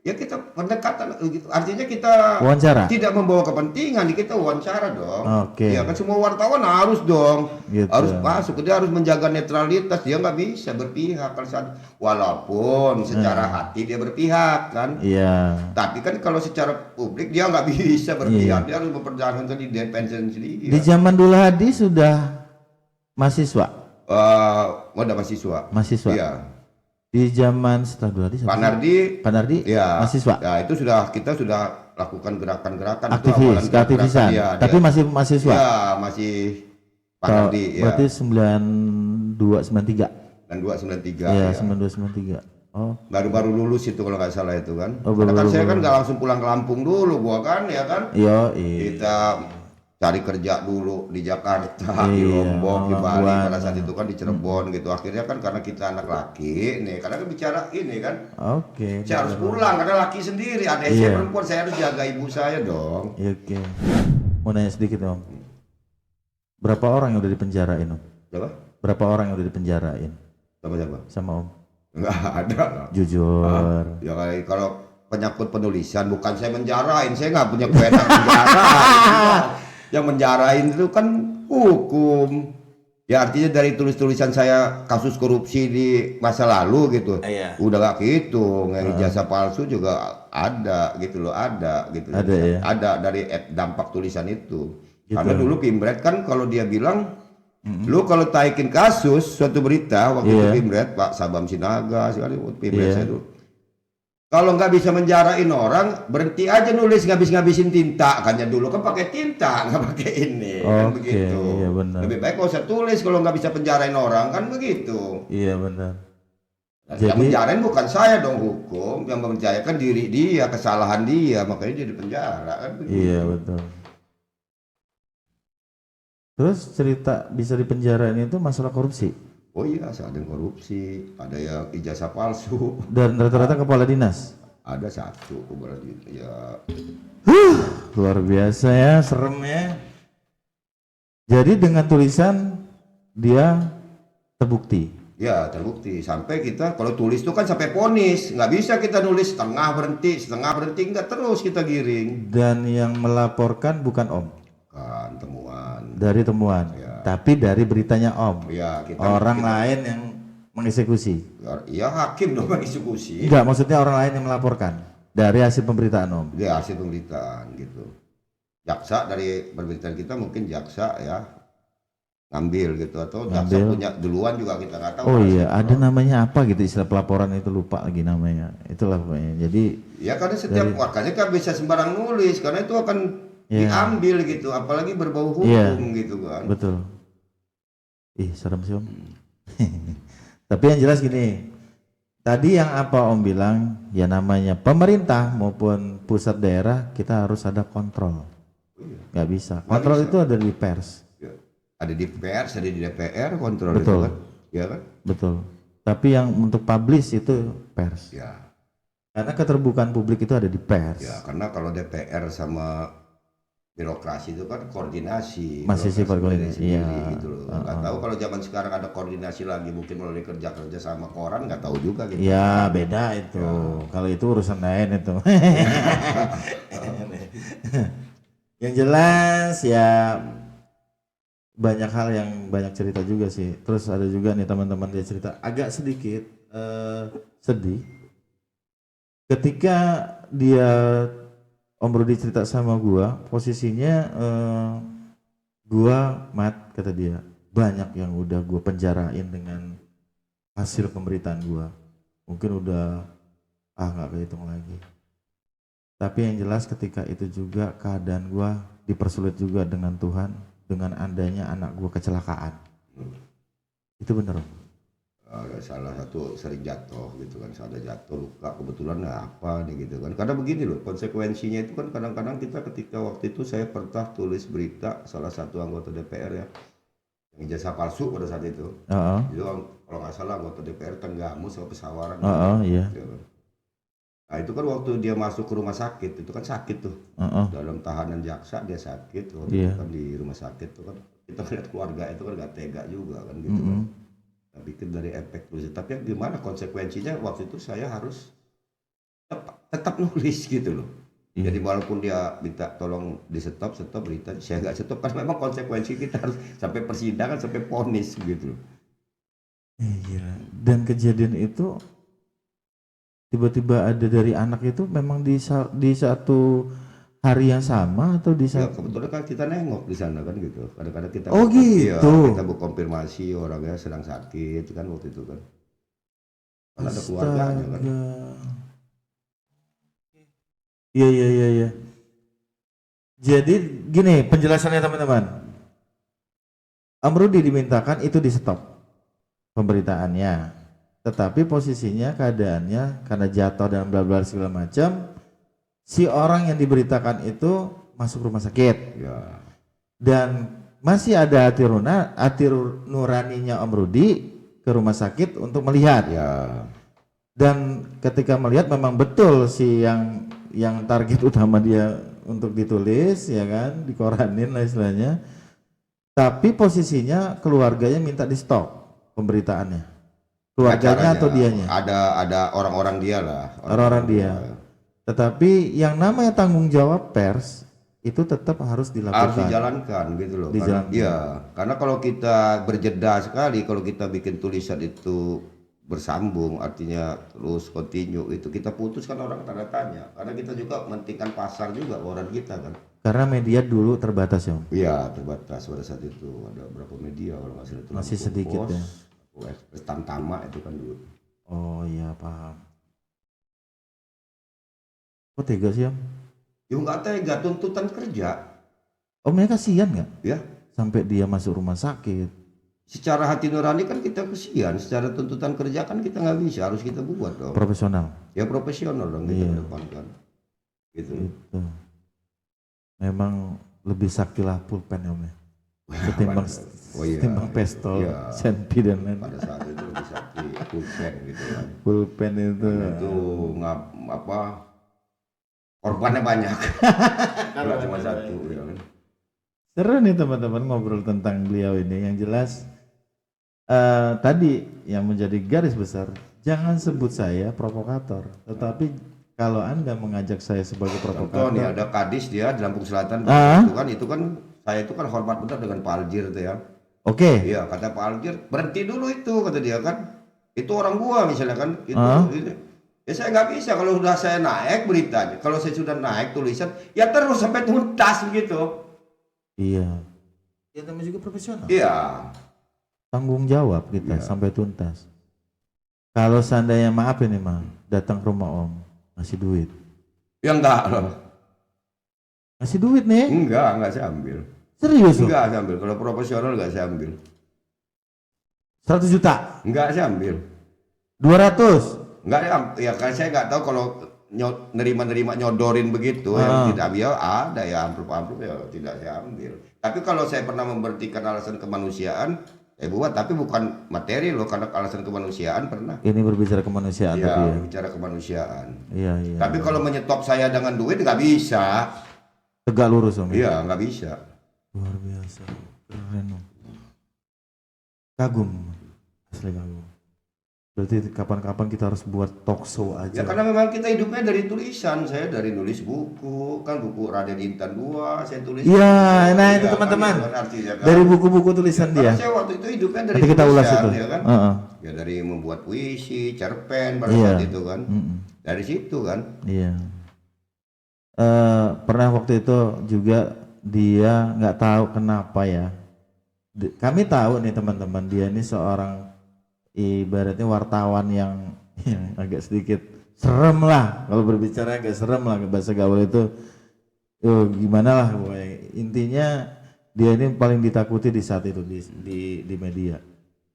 Speaker 2: Ya kita pendekatan gitu. Artinya kita
Speaker 1: Wawancara.
Speaker 2: tidak membawa kepentingan, kita wawancara dong.
Speaker 1: Oke.
Speaker 2: Ya kan semua wartawan harus dong,
Speaker 1: Gitu.
Speaker 2: harus masuk. Dia harus menjaga netralitas. Dia nggak bisa berpihak kan walaupun secara hati dia berpihak kan.
Speaker 1: Iya.
Speaker 2: Tapi kan kalau secara publik dia nggak bisa berpihak. Dia harus mempertahankan independensi dia.
Speaker 1: Di zaman Dul Hadi sudah mahasiswa.
Speaker 2: Udah mahasiswa.
Speaker 1: Mahasiswa.
Speaker 2: Iya.
Speaker 1: Di zaman setelah Dul Hadi.
Speaker 2: Pak Nardi.
Speaker 1: Pak Nardi.
Speaker 2: Ya,
Speaker 1: Mahasiswa.
Speaker 2: ya itu kita sudah lakukan gerakan-gerakan itu
Speaker 1: Aktivis,
Speaker 2: awalan gerakan-gerakan
Speaker 1: keaktivisan.
Speaker 2: dia.
Speaker 1: Tapi masih mahasiswa.
Speaker 2: Ya, masih Pak
Speaker 1: Kalau-
Speaker 2: Nardi ya.
Speaker 1: Berarti 9293.
Speaker 2: Dan 293
Speaker 1: Iya,
Speaker 2: ya.
Speaker 1: 9293. Oh,
Speaker 2: Baru-baru lulus itu kalau nggak salah itu kan.
Speaker 1: Oh,
Speaker 2: Karena kan
Speaker 1: baru-baru
Speaker 2: saya kan nggak langsung pulang ke Lampung dulu gua kan ya kan.
Speaker 1: iya.
Speaker 2: Kita cari kerja dulu di Jakarta, di
Speaker 1: Iya,
Speaker 2: Lombok, di Bali
Speaker 1: Labuan.
Speaker 2: pada saat itu kan di Cirebon gitu. Akhirnya kan karena kita anak laki nih, karena kan bicara ini kan.
Speaker 1: Oke.
Speaker 2: Saya harus pulang karena laki sendiri, ada
Speaker 1: Iya.
Speaker 2: saya perempuan, saya harus jaga ibu saya dong.
Speaker 1: Iya, oke. Mau nanya sedikit Om. Berapa orang yang udah dipenjarain Om?
Speaker 2: Berapa?
Speaker 1: Berapa orang yang udah dipenjarain
Speaker 2: Sama siapa?
Speaker 1: sama Om?
Speaker 2: Enggak ada lah.
Speaker 1: Jujur.
Speaker 2: Ya kalau penyangkut penulisan bukan saya menjarain, saya nggak punya kewenangan menjarain. Yang menjarain itu kan hukum. Ya artinya dari tulis-tulisan saya kasus korupsi di masa lalu gitu.
Speaker 1: Iya.
Speaker 2: Udah gak gitu, yang ijazah palsu juga ada gitu loh, ada gitu.
Speaker 1: Ada ya?
Speaker 2: Ada dari dampak tulisan itu.
Speaker 1: Gitu.
Speaker 2: Karena dulu Pimpret kan kalau dia bilang lu kalau taikin kasus suatu berita waktu itu
Speaker 1: Iya.
Speaker 2: Pimpret Pak Sabam Sinaga sekali Pimpret
Speaker 1: Iya.
Speaker 2: saya dulu. Kalau nggak bisa menjarain orang, berhenti aja nulis ngabis-ngabisin tinta. Kannya dulu kan pakai tinta, nggak pakai ini. Kan
Speaker 1: Oke,
Speaker 2: begitu.
Speaker 1: iya benar.
Speaker 2: Lebih baik nggak usah tulis kalau nggak bisa penjarain orang, kan begitu.
Speaker 1: Iya benar.
Speaker 2: Nah,
Speaker 1: Jadi-
Speaker 2: yang menjarain bukan saya dong hukum, yang mempercayakan diri dia, kesalahan dia, makanya dia dipenjara kan begitu.
Speaker 1: Iya betul. Terus cerita bisa dipenjarain itu masalah korupsi
Speaker 2: Oh iya, ada yang korupsi, ada yang ijazah palsu,
Speaker 1: dan rata-rata kepala dinas.
Speaker 2: ada satu berarti ya.
Speaker 1: Luar biasa ya, serem ya. Jadi dengan tulisan dia terbukti.
Speaker 2: Ya terbukti sampai kita kalau tulis itu kan sampai vonis, nggak bisa kita nulis setengah berhenti nggak terus kita giring.
Speaker 1: Dan yang melaporkan bukan Om
Speaker 2: Kan temuan.
Speaker 1: dari temuan,
Speaker 2: Ya.
Speaker 1: tapi dari beritanya Om.
Speaker 2: Ya kita
Speaker 1: Orang lain yang mengeksekusi.
Speaker 2: ya hakim dong eksekusi.
Speaker 1: Enggak, maksudnya orang lain yang melaporkan dari hasil pemberitaan Om.
Speaker 2: Dia hasil pemberitaan gitu. Jaksa dari pemberitaan kita mungkin jaksa ya ngambil gitu atau jaksa
Speaker 1: Ngambil.
Speaker 2: punya duluan juga kita nggak tahu.
Speaker 1: Oh
Speaker 2: Harus
Speaker 1: iya,
Speaker 2: kita
Speaker 1: ada namanya apa gitu istilah pelaporan itu, lupa lagi namanya. Itulah pokoknya. Jadi
Speaker 2: Ya karena setiap makanya kan bisa sembarang nulis karena itu akan
Speaker 1: Iya.
Speaker 2: diambil gitu, apalagi berbau hukum
Speaker 1: Iya.
Speaker 2: gitu kan.
Speaker 1: betul. Ih, serem sih Om. Tapi yang jelas gini, tadi yang apa Om bilang, ya namanya pemerintah maupun pusat daerah kita harus ada kontrol. Nggak bisa. Kontrol
Speaker 2: bisa.
Speaker 1: itu ada di pers.
Speaker 2: Ya. Ada di pers, ada di DPR kontrol
Speaker 1: Betul.
Speaker 2: itu kan. Ya kan?
Speaker 1: Betul. Tapi yang untuk publish itu pers.
Speaker 2: Ya.
Speaker 1: Karena keterbukaan publik itu ada di pers.
Speaker 2: Ya, karena kalau DPR sama birokrasi itu kan koordinasi.
Speaker 1: Masih
Speaker 2: birokrasi
Speaker 1: sifat koordinasi,
Speaker 2: sendiri
Speaker 1: iya.
Speaker 2: gitu loh. Nggak tahu kalau zaman sekarang ada koordinasi lagi mungkin melalui kerja sama koran nggak tahu juga gitu.
Speaker 1: Ya beda itu. Kalau itu urusan lain itu. Yang jelas ya banyak hal yang banyak cerita juga sih. Terus ada juga nih teman-teman dia cerita agak sedikit sedih ketika dia Om Rudi cerita sama gua, posisinya gua mat kata dia banyak yang udah gua penjarain dengan hasil pemberitaan gua, mungkin udah nggak kehitung lagi. Tapi yang jelas ketika itu juga keadaan gue dipersulit juga dengan Tuhan, dengan adanya anak gue kecelakaan. Itu bener Om?
Speaker 2: Salah satu sering jatuh gitu kan, ada jatuh luka kebetulan apa nih gitu kan. Karena begini loh, konsekuensinya itu kan kadang-kadang kita ketika waktu itu saya pernah tulis berita salah satu anggota DPR ya yang ijazah palsu pada saat itu. Itu kalau nggak salah anggota DPR Tenggamus sama Pesawaran.
Speaker 1: Iya.
Speaker 2: Gitu kan. Nah itu kan waktu dia masuk ke rumah sakit itu kan sakit tuh dalam tahanan jaksa dia sakit waktu itu kan di rumah sakit tuh kan kita lihat keluarga itu kan gak tega juga kan gitu kan. Bikin dari efek tulis, tapi gimana konsekuensinya waktu itu saya harus tetap nulis gitu loh. Jadi walaupun dia minta tolong di stop berita, saya nggak stop karena memang konsekuensi kita harus sampai persidangan sampai vonis gitu loh.
Speaker 1: Iya. Dan kejadian itu tiba-tiba ada dari anak itu memang di satu hari yang sama atau di
Speaker 2: Ya
Speaker 1: saat
Speaker 2: kebetulan kan kita nengok di sana kan gitu. Kadang-kadang kita
Speaker 1: gitu.
Speaker 2: Kita konfirmasi orangnya sedang sakit kan waktu itu kan. Karena ada keluarganya kan.
Speaker 1: Iya. Jadi gini penjelasannya teman-teman. Om Rudi dimintakan itu di stop pemberitaannya. Tetapi posisinya keadaannya karena jatuh dan bla bla segala macam, si orang yang diberitakan itu masuk rumah sakit.
Speaker 2: Ya.
Speaker 1: Dan masih ada hati nuraninya Om Rudi ke rumah sakit untuk melihat.
Speaker 2: Ya.
Speaker 1: Dan ketika melihat memang betul si yang target utama dia untuk ditulis ya kan, dikoranin lah istilahnya. Tapi posisinya keluarganya minta di stop pemberitaannya. Keluarganya atau dianya?
Speaker 2: Ada orang-orang dia lah.
Speaker 1: Orang-orang dia. Tetapi yang namanya tanggung jawab pers itu tetap harus dilakukan.
Speaker 2: Harus dijalankan gitu loh. Karena kalau kita berjeda sekali, kalau kita bikin tulisan itu bersambung, artinya terus continue, itu kita putuskan orang tanda tanya. Karena kita juga mementingkan pasar juga orang kita kan.
Speaker 1: Karena media dulu terbatas ya Om?
Speaker 2: Iya terbatas pada saat itu, ada berapa media kalau nggak salah itu.
Speaker 1: Masih sedikit ya?
Speaker 2: Ekspres Tamtama itu kan dulu.
Speaker 1: Oh iya paham. Kok tega sih Om?
Speaker 2: Ya nggak tega, tuntutan kerja.
Speaker 1: Omnya kasihan nggak?
Speaker 2: Ya.
Speaker 1: Sampai dia masuk rumah sakit.
Speaker 2: Secara hati nurani kan kita kasihan, secara tuntutan kerja kan kita nggak bisa, harus kita buat dong.
Speaker 1: Profesional?
Speaker 2: Ya profesional dong kita kedepankan. Gitu.
Speaker 1: Itu. Memang lebih saktilah pulpen ya Om ya? Ketimbang pistol, senpi dan lain.
Speaker 2: Pada saat itu lebih sakti pulpen gitu kan.
Speaker 1: Pulpen itu.
Speaker 2: Itu korbannya banyak. Kalau cuma satu ya kan.
Speaker 1: Seru nih teman-teman ngobrol tentang beliau ini. Yang jelas tadi yang menjadi garis besar, jangan sebut saya provokator, tetapi kalau Anda mengajak saya sebagai provokator.
Speaker 2: Contoh nih ada kadis dia di Lampung Selatan itu kan saya itu kan hormat benar dengan Pak Aljir itu ya.
Speaker 1: Oke.
Speaker 2: Iya kata Pak Aljir berhenti dulu itu kata dia kan. Itu orang gua misalnya kan itu. Ya saya nggak bisa kalau sudah saya naik beritanya. Kalau saya sudah naik tulisan ya terus sampai tuntas begitu.
Speaker 1: Iya. Ya namanya juga profesional.
Speaker 2: Iya.
Speaker 1: Tanggung jawab kita sampai tuntas. Kalau seandainya maaf ini mah datang ke rumah Om ngasih duit.
Speaker 2: Ya enggak loh.
Speaker 1: Ngasih duit nih?
Speaker 2: Enggak saya ambil.
Speaker 1: Serius?
Speaker 2: Enggak saya ambil. Kalau profesional enggak saya ambil.
Speaker 1: 100 juta?
Speaker 2: Enggak saya ambil.
Speaker 1: 200?
Speaker 2: Enggak ya kan saya enggak tahu kalau nerima nyodorin begitu yang tidak ambil ada ya amplop ya tidak saya ambil. Tapi kalau saya pernah memberhentikan alasan kemanusiaan buat tapi bukan materi loh karena alasan kemanusiaan pernah.
Speaker 1: Ini berbicara kemanusiaan
Speaker 2: ya,
Speaker 1: tapi ya.
Speaker 2: Berbicara kemanusiaan.
Speaker 1: Iya.
Speaker 2: Tapi kalau menyetop saya dengan duit nggak bisa.
Speaker 1: Tegak lurus Om.
Speaker 2: Iya nggak bisa.
Speaker 1: Luar biasa. Keren Om. Kagum. Asli kagum. Berarti kapan-kapan kita harus buat talk show aja.
Speaker 2: Ya karena memang kita hidupnya dari tulisan. Saya dari nulis buku, kan buku Raden Intan 2 saya tulis.
Speaker 1: Iya, nah itu teman-teman. Kan, dari buku-buku tulisan dia.
Speaker 2: Saya waktu itu hidupnya dari
Speaker 1: nanti kita
Speaker 2: tulisan,
Speaker 1: ulas itu.
Speaker 2: Ya kan? Ya dari membuat puisi, cerpen pada saat itu kan. Dari situ kan.
Speaker 1: Iya. Pernah waktu itu juga dia nggak tahu kenapa ya. Kami tahu nih teman-teman dia ini seorang ibaratnya wartawan yang agak sedikit serem lah, kalau berbicara agak serem lah bahasa gaul itu. Gimana lah pokoknya. Intinya dia ini paling ditakuti di saat itu di media.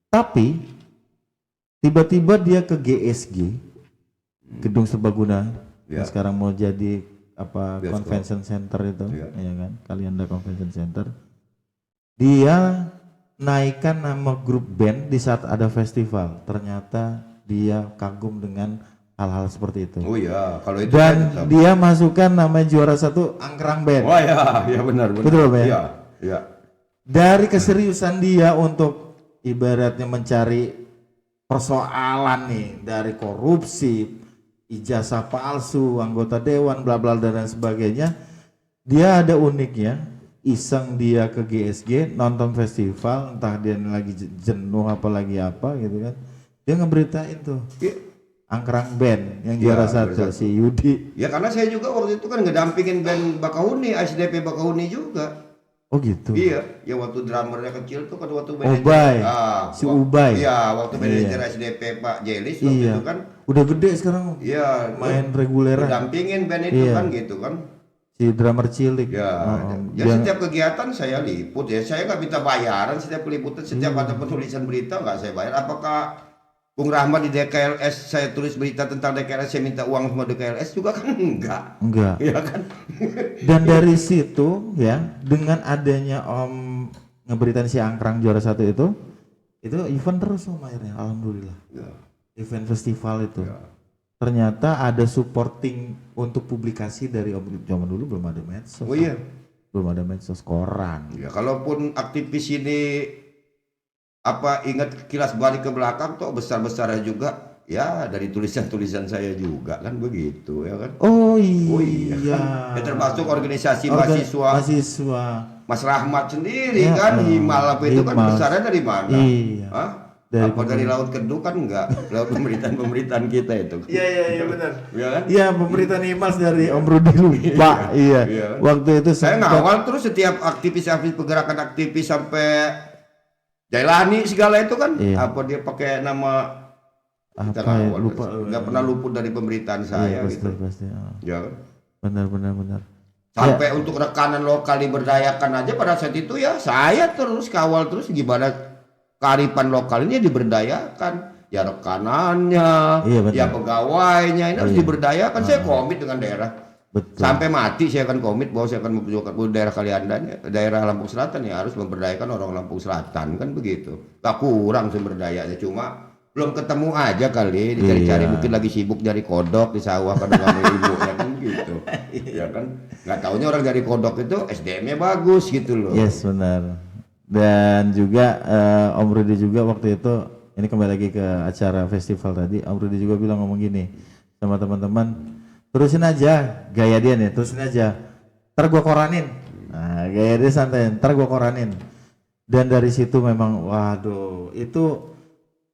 Speaker 1: Tapi tiba-tiba dia ke GSG, Gedung Serbaguna, yang sekarang mau jadi apa
Speaker 2: Bioskop.
Speaker 1: Convention Center itu,
Speaker 2: Iya.
Speaker 1: ya kan? Kalianda Convention Center. Dia naikkan nama grup band di saat ada festival. Ternyata dia kagum dengan hal-hal seperti itu.
Speaker 2: Oh iya, kalau itu
Speaker 1: Dan
Speaker 2: saya tetap.
Speaker 1: dia masukkan namanya juara 1 Angkrang Band.
Speaker 2: Oh ya benar.
Speaker 1: Betul, Pak, ya?
Speaker 2: Iya, iya.
Speaker 1: Dari keseriusan dia untuk ibaratnya mencari persoalan nih dari korupsi, ijazah palsu, anggota dewan, bla bla dan lain sebagainya. Dia ada uniknya, iseng dia ke GSG nonton festival, entah dia lagi jenuh apa lagi apa gitu kan. Dia ngeberitain tuh
Speaker 2: Iya.
Speaker 1: Angkrang Band yang
Speaker 2: Iya,
Speaker 1: juara
Speaker 2: juara
Speaker 1: 1
Speaker 2: 1.
Speaker 1: si Yudi.
Speaker 2: Ya karena saya juga waktu itu kan ngedampingin band Bakahuni, SDP Bakahuni juga.
Speaker 1: Oh gitu.
Speaker 2: Iya, ya waktu drummernya kecil tuh kan waktu
Speaker 1: Ubay. Si Ubay.
Speaker 2: Iya, waktu manajer
Speaker 1: Iya.
Speaker 2: SDP Pak Jelis waktu
Speaker 1: Iya.
Speaker 2: itu kan.
Speaker 1: Udah gede sekarang.
Speaker 2: Iya,
Speaker 1: Main reguleran.
Speaker 2: dampingin band itu
Speaker 1: Iya.
Speaker 2: kan gitu kan.
Speaker 1: Si drummer cilik.
Speaker 2: Ya, ya
Speaker 1: dia-
Speaker 2: setiap kegiatan saya liput ya. Saya nggak minta bayaran setiap liputan, setiap ada penulisan berita nggak saya bayar. Apakah Bung Rahmat di DKLS saya tulis berita tentang DKLS saya minta uang sama DKLS juga kan enggak.
Speaker 1: Enggak.
Speaker 2: Ya kan?
Speaker 1: Dan dari situ ya, dengan adanya Om ngeberitain si Angkrang juara 1 itu event terus Om akhirnya, alhamdulillah.
Speaker 2: Ya,
Speaker 1: Event festival itu.
Speaker 2: ya.
Speaker 1: Ternyata ada supporting untuk publikasi dari Om. Zaman dulu belum ada medsos.
Speaker 2: Oh iya.
Speaker 1: Belum ada medsos, koran.
Speaker 2: Ya, kalaupun aktivis ini apa ingat kilas balik ke belakang tuh besar-besarnya juga ya dari tulisan-tulisan saya juga kan begitu ya kan.
Speaker 1: Oh iya.
Speaker 2: Oh iya. Ya, termasuk organisasi mahasiswa
Speaker 1: Mahasiswa.
Speaker 2: Mas Rahmat sendiri
Speaker 1: Ya,
Speaker 2: kan Himal apa itu kan
Speaker 1: Himal.
Speaker 2: besarnya dari mana?
Speaker 1: Iya.
Speaker 2: Hah?
Speaker 1: Dari
Speaker 2: Apa dari Laut Kedu kan enggak? Laut pemerintahan kita itu.
Speaker 1: Iya benar.
Speaker 2: Ya kan?
Speaker 1: Iya, pemberitaan Imas dari Om Rudi lupa. Iya.
Speaker 2: Iya.
Speaker 1: Waktu itu
Speaker 2: Saya
Speaker 1: sempat-
Speaker 2: ngawal terus setiap aktivis-aktivis pergerakan aktivis sampai Jailani segala itu kan
Speaker 1: Iya.
Speaker 2: apa dia pakai nama kita
Speaker 1: apa ya,
Speaker 2: ngawal
Speaker 1: lupa.
Speaker 2: terus. Nggak pernah luput dari pemberitaan saya
Speaker 1: Iya,
Speaker 2: gitu.
Speaker 1: pasti. Ah.
Speaker 2: Ya kan?
Speaker 1: Benar.
Speaker 2: Sampai untuk rekanan lokal diberdayakan aja pada saat itu ya saya terus kawal terus gimana kearifan lokal ini diberdayakan. Ya rekanannya,
Speaker 1: Iya, betul.
Speaker 2: ya pegawainya ini harus
Speaker 1: Iya.
Speaker 2: diberdayakan. Saya komit dengan daerah.
Speaker 1: Betul.
Speaker 2: Sampai mati saya akan komit bahwa saya akan memperjuangkan daerah Kalianda, daerah Lampung Selatan ya harus memberdayakan orang Lampung Selatan kan begitu. Gak kurang sumber dayanya cuma belum ketemu aja kali dicari-cari
Speaker 1: Iya.
Speaker 2: mungkin lagi sibuk nyari kodok di sawah kan dengan ibunya kan gitu. Ya kan nggak taunya orang dari kodok itu SDM-nya bagus gitu loh.
Speaker 1: Yes, benar. Dan juga Om Rudi juga waktu itu, ini kembali lagi ke acara festival tadi, Om Rudi juga bilang ngomong gini sama teman-teman, terusin aja gaya dia nih, terusin aja. Ntar gua koranin. Nah, gaya dia santai, ntar gua koranin. Dan dari situ memang, waduh, itu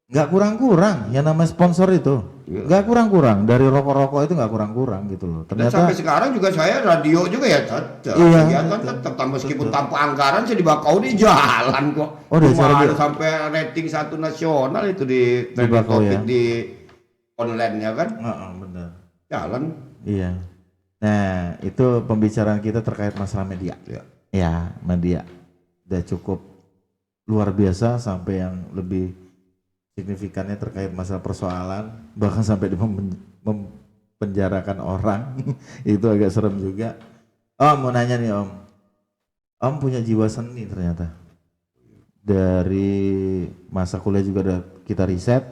Speaker 1: nggak kurang-kurang yang namanya sponsor itu.
Speaker 2: Iya.
Speaker 1: Nggak kurang-kurang, dari rokok-rokok itu nggak kurang-kurang gitu loh.
Speaker 2: Dan
Speaker 1: Ternyata
Speaker 2: sampai sekarang juga saya radio juga ya tetap.
Speaker 1: Iya,
Speaker 2: Kegiatan tetap meskipun tanpa anggaran saya di Bakau di jalan kok.
Speaker 1: Oh, dari
Speaker 2: Cuma
Speaker 1: radio.
Speaker 2: sampai rating 1 nasional itu di trending
Speaker 1: Bakau
Speaker 2: topik
Speaker 1: ya?
Speaker 2: di online-nya kan.
Speaker 1: benar.
Speaker 2: Jalan.
Speaker 1: Iya. Nah, itu pembicaraan kita terkait masalah media.
Speaker 2: Ya.
Speaker 1: Ya, media. Udah cukup luar biasa sampai yang lebih signifikannya terkait masalah persoalan, bahkan sampai mempenjarakan orang. Itu agak serem juga. Om, mau nanya nih Om. Om punya jiwa seni ternyata. Dari masa kuliah juga udah kita riset.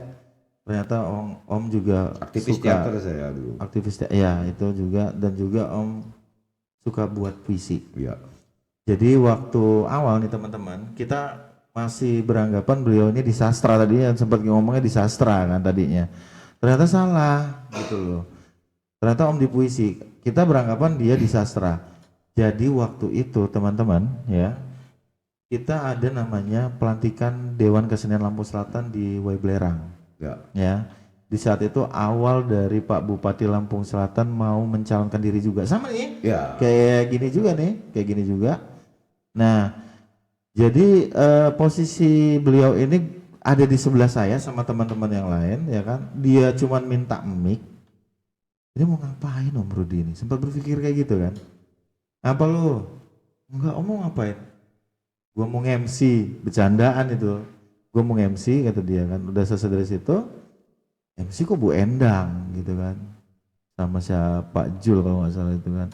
Speaker 1: Ternyata Om juga
Speaker 2: Aktivis
Speaker 1: suka
Speaker 2: teater saya dulu.
Speaker 1: aktivis ya itu juga, dan juga Om suka buat puisi.
Speaker 2: Iya.
Speaker 1: Jadi waktu awal nih teman-teman, kita masih beranggapan beliau ini di sastra, tadinya sempat ngomongnya di sastra kan tadinya. Ternyata salah gitu loh. Ternyata Om di puisi. Kita beranggapan dia di sastra. Jadi waktu itu teman-teman ya, kita ada namanya pelantikan Dewan Kesenian Lampung Selatan di Waiblerang.
Speaker 2: Ya.
Speaker 1: Ya, di saat itu awal dari Pak Bupati Lampung Selatan mau mencalonkan diri juga, sama nih
Speaker 2: Ya.
Speaker 1: kayak gini juga. Nah, jadi posisi beliau ini ada di sebelah saya sama teman-teman yang lain ya kan. Dia cuman minta mic, Ini mau ngapain Om Rudi ini? Sempat berpikir kayak gitu kan? Apa lu? Enggak, Om mau ngapain? Gua mau MC, bercandaan itu. Gua mau MC kata dia kan. Udah selesai dari situ, MC kok Bu Endang gitu kan. Sama siapa Jul kalau nggak salah itu kan.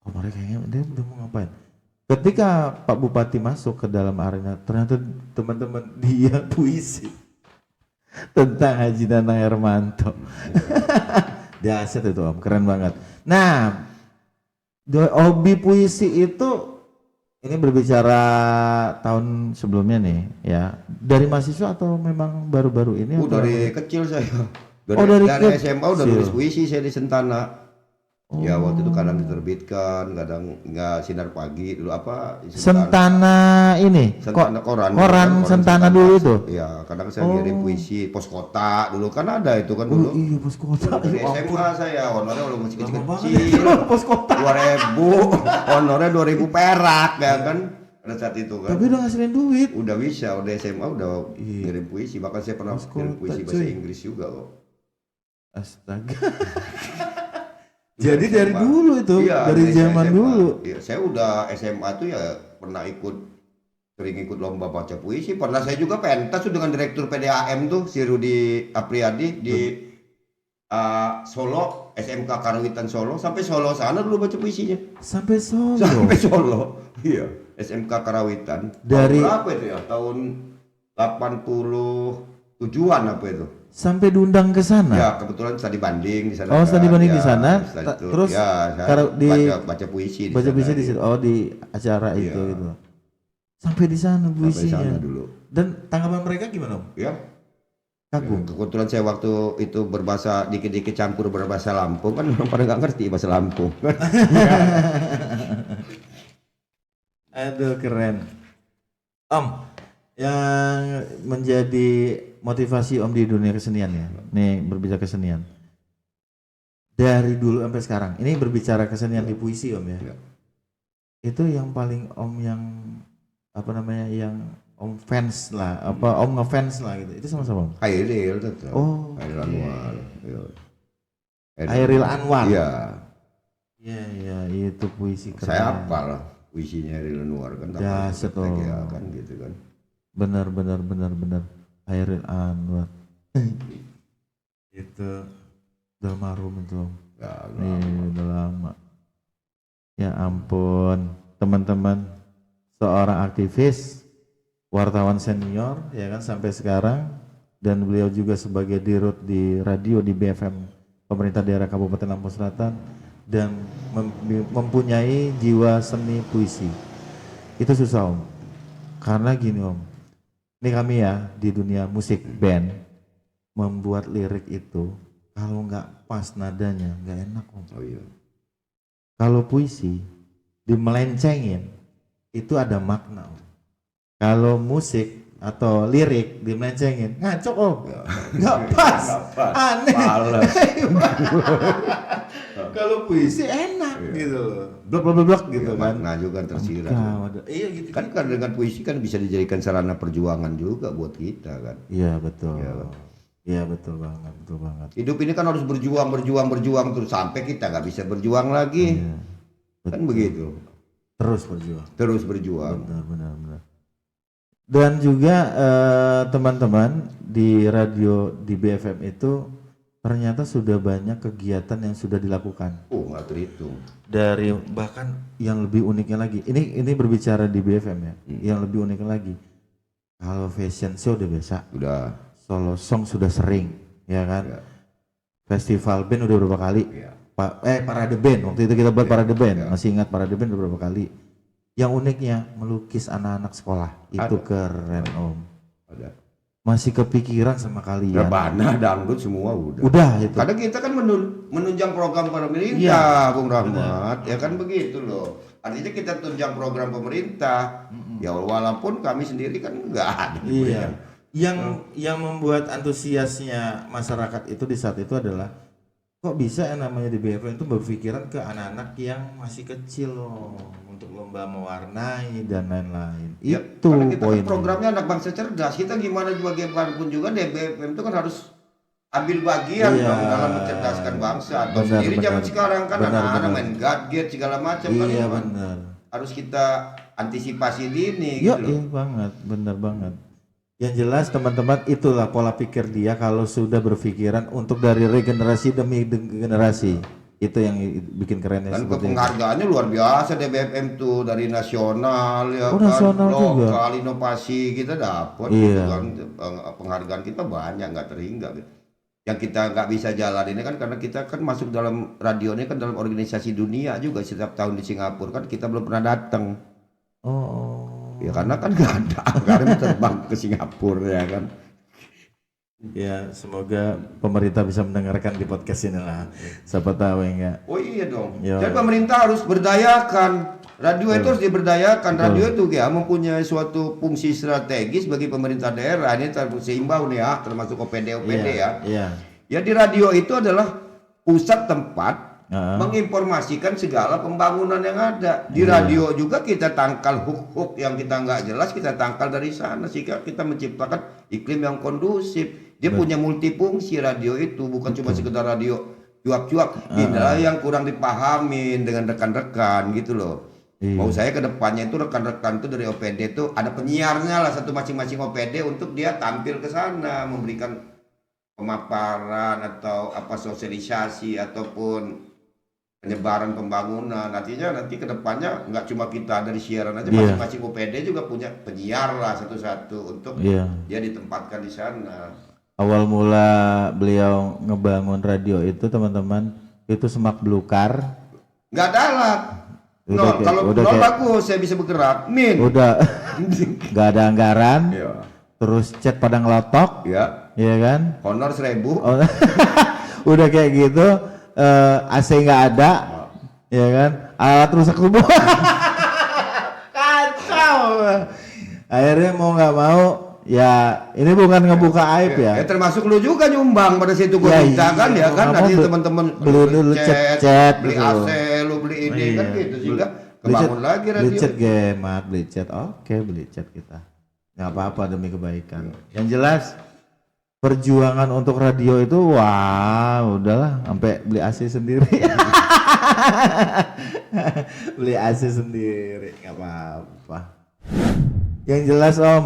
Speaker 1: Oh mereka kayaknya dia udah mau ngapain? Ketika Pak Bupati masuk ke dalam arena, ternyata teman-teman dia puisi tentang Haji Nanang Hermanto. Dahsyat itu Om, keren banget. Nah, hobi puisi itu ini berbicara tahun sebelumnya nih ya. Dari mahasiswa atau memang baru-baru ini?
Speaker 2: Dari kecil saya.
Speaker 1: Dari
Speaker 2: Dari
Speaker 1: kecil.
Speaker 2: SMA udah nulis puisi saya di Sentana. Ya waktu itu kadang diterbitkan, kadang nggak Sinar Pagi dulu apa?
Speaker 1: Sentana ini,
Speaker 2: Sentana
Speaker 1: koran Sentana dulu itu.
Speaker 2: Ya kadang saya ngirim puisi pos kota dulu kan ada itu kan dulu.
Speaker 1: Iya pos kota.
Speaker 2: Dari SMA saya honornya udah masih kecil-kecil.
Speaker 1: Pos kota.
Speaker 2: 2000, honornya 2000 perak ya kan pada saat itu kan.
Speaker 1: Tapi udah ngasilin duit.
Speaker 2: Udah bisa, udah SMA udah ngirim puisi, bahkan saya pernah ngirim puisi bahasa Inggris juga kok.
Speaker 1: Astaga. Jadi dari dulu itu,
Speaker 2: iya,
Speaker 1: dari zaman
Speaker 2: SMA.
Speaker 1: dulu.
Speaker 2: Iya, saya udah SMA tuh ya pernah sering ikut lomba baca puisi. Pernah saya juga pentas tuh dengan direktur PDAM tuh si Rudi Apriyadi di Solo, SMK Karawitan Solo. Sampai Solo sana dulu baca puisinya.
Speaker 1: Sampai Solo.
Speaker 2: Sampai Solo. Iya, SMK Karawitan.
Speaker 1: Dari
Speaker 2: tahun berapa itu ya? Tahun 87-an apa itu?
Speaker 1: Sampai diundang ke sana.
Speaker 2: Ya, kebetulan studi banding di sana.
Speaker 1: Oh, studi banding
Speaker 2: ya,
Speaker 1: di sana. Terus
Speaker 2: ya, baca puisi
Speaker 1: baca puisi di situ. Oh, di acara itu gitu. Sampai di sana puisinya.
Speaker 2: Sampai sana dulu.
Speaker 1: Dan tanggapan mereka gimana, Om?
Speaker 2: Ya.
Speaker 1: Kagum.
Speaker 2: Ya, kebetulan saya waktu itu berbahasa dikit-dikit campur berbahasa Lampung kan orang pada nggak ngerti bahasa Lampung.
Speaker 1: Aduh, keren. Om, yang menjadi motivasi Om di dunia kesenian ya. Nih berbicara kesenian. Dari dulu sampai sekarang. Ini berbicara kesenian di puisi Om ya. Itu yang paling Om yang apa namanya yang Om fans lah, apa Om ngefans lah gitu. Itu sama-sama Om.
Speaker 2: Hairil tetap.
Speaker 1: Oh.
Speaker 2: Hairil Anwar.
Speaker 1: Hairil Anwar.
Speaker 2: Iya.
Speaker 1: Iya, itu puisi keren.
Speaker 2: Saya hafal puisinya Hairil Anwar kan.
Speaker 1: Dahsyat
Speaker 2: kan gitu kan.
Speaker 1: Benar. Hairil Anwar. Itu udah almarhum itu Om. Udah lama. Ya ampun, teman-teman, seorang aktivis, wartawan senior ya kan sampai sekarang, dan beliau juga sebagai dirut di radio di BFM pemerintah daerah Kabupaten Lampung Selatan, dan mempunyai jiwa seni puisi. Itu susah Om, karena gini Om, ini kami ya di dunia musik band membuat lirik itu kalau nggak pas nadanya nggak enak Om.
Speaker 2: Oh iya.
Speaker 1: Kalau puisi dimelencengin itu ada makna Om. Kalau musik atau lirik dimelencengin ngaco Om, nggak pas, aneh. Kalau puisi enak gitu loh, blok gitu kan.
Speaker 2: Makna juga tersirat.
Speaker 1: Iya gitu.
Speaker 2: Kan dengan puisi kan bisa dijadikan sarana perjuangan juga buat kita kan.
Speaker 1: Iya betul. Iya betul banget.
Speaker 2: Hidup ini kan harus berjuang terus sampai kita nggak bisa berjuang lagi.
Speaker 1: Iya,
Speaker 2: kan begitu.
Speaker 1: Terus berjuang. Benar. Dan juga teman-teman di radio di BFM itu ternyata sudah banyak kegiatan yang sudah dilakukan.
Speaker 2: Oh, nggak terhitung.
Speaker 1: Dari bahkan yang lebih uniknya lagi. Ini berbicara di BFM ya. Yang lebih uniknya lagi. Kalau fashion show udah biasa.
Speaker 2: Udah.
Speaker 1: Solo song sudah sering, ya kan? Ya. Festival band udah berapa kali? Ya. Parade band. Waktu itu kita buat parade band. Ya. Masih ingat parade band udah berapa kali? Yang uniknya melukis anak-anak sekolah. Itu keren Om. Ada. Masih kepikiran sama kalian.
Speaker 2: Rebana, dangdut semua udah.
Speaker 1: Udah itu.
Speaker 2: Kadang kita kan menunjang program pemerintah, Bung Rahmat. Ya kan begitu loh. Artinya kita tunjang program pemerintah. Ya walaupun kami sendiri kan enggak ada.
Speaker 1: Iya. Yang membuat antusiasnya masyarakat itu di saat itu adalah kok bisa yang namanya di BFM itu berpikiran ke anak-anak yang masih kecil loh, untuk lomba mewarnai dan lain-lain.
Speaker 2: Ya,
Speaker 1: itu
Speaker 2: kita
Speaker 1: poin.
Speaker 2: Kan programnya anak bangsa cerdas. Kita gimana juga bagaimanapun juga di BFM itu kan harus ambil bagian
Speaker 1: Iya.
Speaker 2: dong dalam mencerdaskan bangsa. Atau
Speaker 1: Benar,
Speaker 2: sendiri zaman
Speaker 1: benar.
Speaker 2: sekarang kan
Speaker 1: Benar,
Speaker 2: anak-anak
Speaker 1: benar.
Speaker 2: main gadget segala macam kan
Speaker 1: Iya
Speaker 2: Iman.
Speaker 1: benar.
Speaker 2: Harus kita antisipasi dini
Speaker 1: Iya,
Speaker 2: gitu loh.
Speaker 1: iya banget, benar banget. Yang jelas teman-teman itulah pola pikir dia kalau sudah berpikiran untuk dari regenerasi demi generasi. Itu yang bikin kerennya
Speaker 2: Dan
Speaker 1: seperti itu.
Speaker 2: penghargaannya luar biasa DBFM tuh dari nasional ya
Speaker 1: Oh,
Speaker 2: kan,
Speaker 1: nasional juga.
Speaker 2: lokal inovasi kita dapat
Speaker 1: Iya.
Speaker 2: gitu kan. Penghargaan kita banyak nggak terhingga gitu. Yang kita nggak bisa jalan ini kan karena kita kan masuk dalam radio ini kan dalam organisasi dunia juga setiap tahun di Singapura kan kita belum pernah datang.
Speaker 1: Oh.
Speaker 2: Ya karena kan nggak ada anggaran terbang ke Singapura ya kan.
Speaker 1: Ya, semoga pemerintah bisa mendengarkan di podcast ini lah. Siapa tahu ya enggak.
Speaker 2: Oh iya dong.
Speaker 1: Ya.
Speaker 2: Jadi pemerintah harus berdayakan. Radio itu harus diberdayakan. Radio itu ya mempunyai suatu fungsi strategis bagi pemerintah daerah. Ini seimbang nih ya, termasuk OPD ya.
Speaker 1: Iya.
Speaker 2: Ya di radio itu adalah pusat tempat
Speaker 1: Heeh.
Speaker 2: menginformasikan segala pembangunan yang ada. Di radio juga kita tangkal hook-hook yang kita nggak jelas, kita tangkal dari sana sehingga kita menciptakan iklim yang kondusif. Dia punya multifungsi radio itu, bukan cuma sekedar radio cuap-cuap. Inilah yang kurang dipahamin dengan rekan-rekan gitu loh.
Speaker 1: Iya.
Speaker 2: Mau saya ke depannya itu rekan-rekan itu dari OPD itu ada penyiarnya lah satu masing-masing OPD untuk dia tampil ke sana memberikan pemaparan atau apa sosialisasi ataupun penyebaran pembangunan. Artinya nanti ke depannya nggak cuma kita dari siaran aja,
Speaker 1: Iya.
Speaker 2: masing-masing OPD juga punya penyiar lah satu-satu untuk
Speaker 1: Iya.
Speaker 2: dia ditempatkan di sana.
Speaker 1: Awal mula beliau ngebangun radio itu teman-teman itu semak belukar.
Speaker 2: Nggak ada alat.
Speaker 1: Udah
Speaker 2: Nol,
Speaker 1: kayak-
Speaker 2: kalau
Speaker 1: udah
Speaker 2: nol
Speaker 1: kayak-
Speaker 2: bagus saya bisa bergerak. Min.
Speaker 1: Udah nggak ada anggaran.
Speaker 2: Ya.
Speaker 1: Terus cat padang lotok,
Speaker 2: Ya.
Speaker 1: ya kan?
Speaker 2: Honor 1000.
Speaker 1: Oh, udah kayak gitu, AC nggak ada, ya kan? Alat rusak semua. Kacau. Akhirnya mau nggak mau, ya ini bukan ngebuka aib ya.
Speaker 2: Ya termasuk lu juga nyumbang pada situ gua
Speaker 1: Ya,
Speaker 2: minta kan
Speaker 1: iya,
Speaker 2: ya kan
Speaker 1: mau
Speaker 2: nanti
Speaker 1: beli-
Speaker 2: teman-teman
Speaker 1: beli dulu cat-cat
Speaker 2: beli
Speaker 1: gitu.
Speaker 2: AC, lu beli ini kan
Speaker 1: Iya.
Speaker 2: gitu sehingga
Speaker 1: Beli
Speaker 2: kebangun
Speaker 1: cat-
Speaker 2: lagi
Speaker 1: Beli
Speaker 2: radio.
Speaker 1: cat gemat, beli cat. Oke, beli cat kita. Nggak apa-apa demi kebaikan. Yang jelas perjuangan untuk radio itu wah udahlah sampai beli AC sendiri. Beli AC sendiri nggak apa-apa. Yang jelas Om,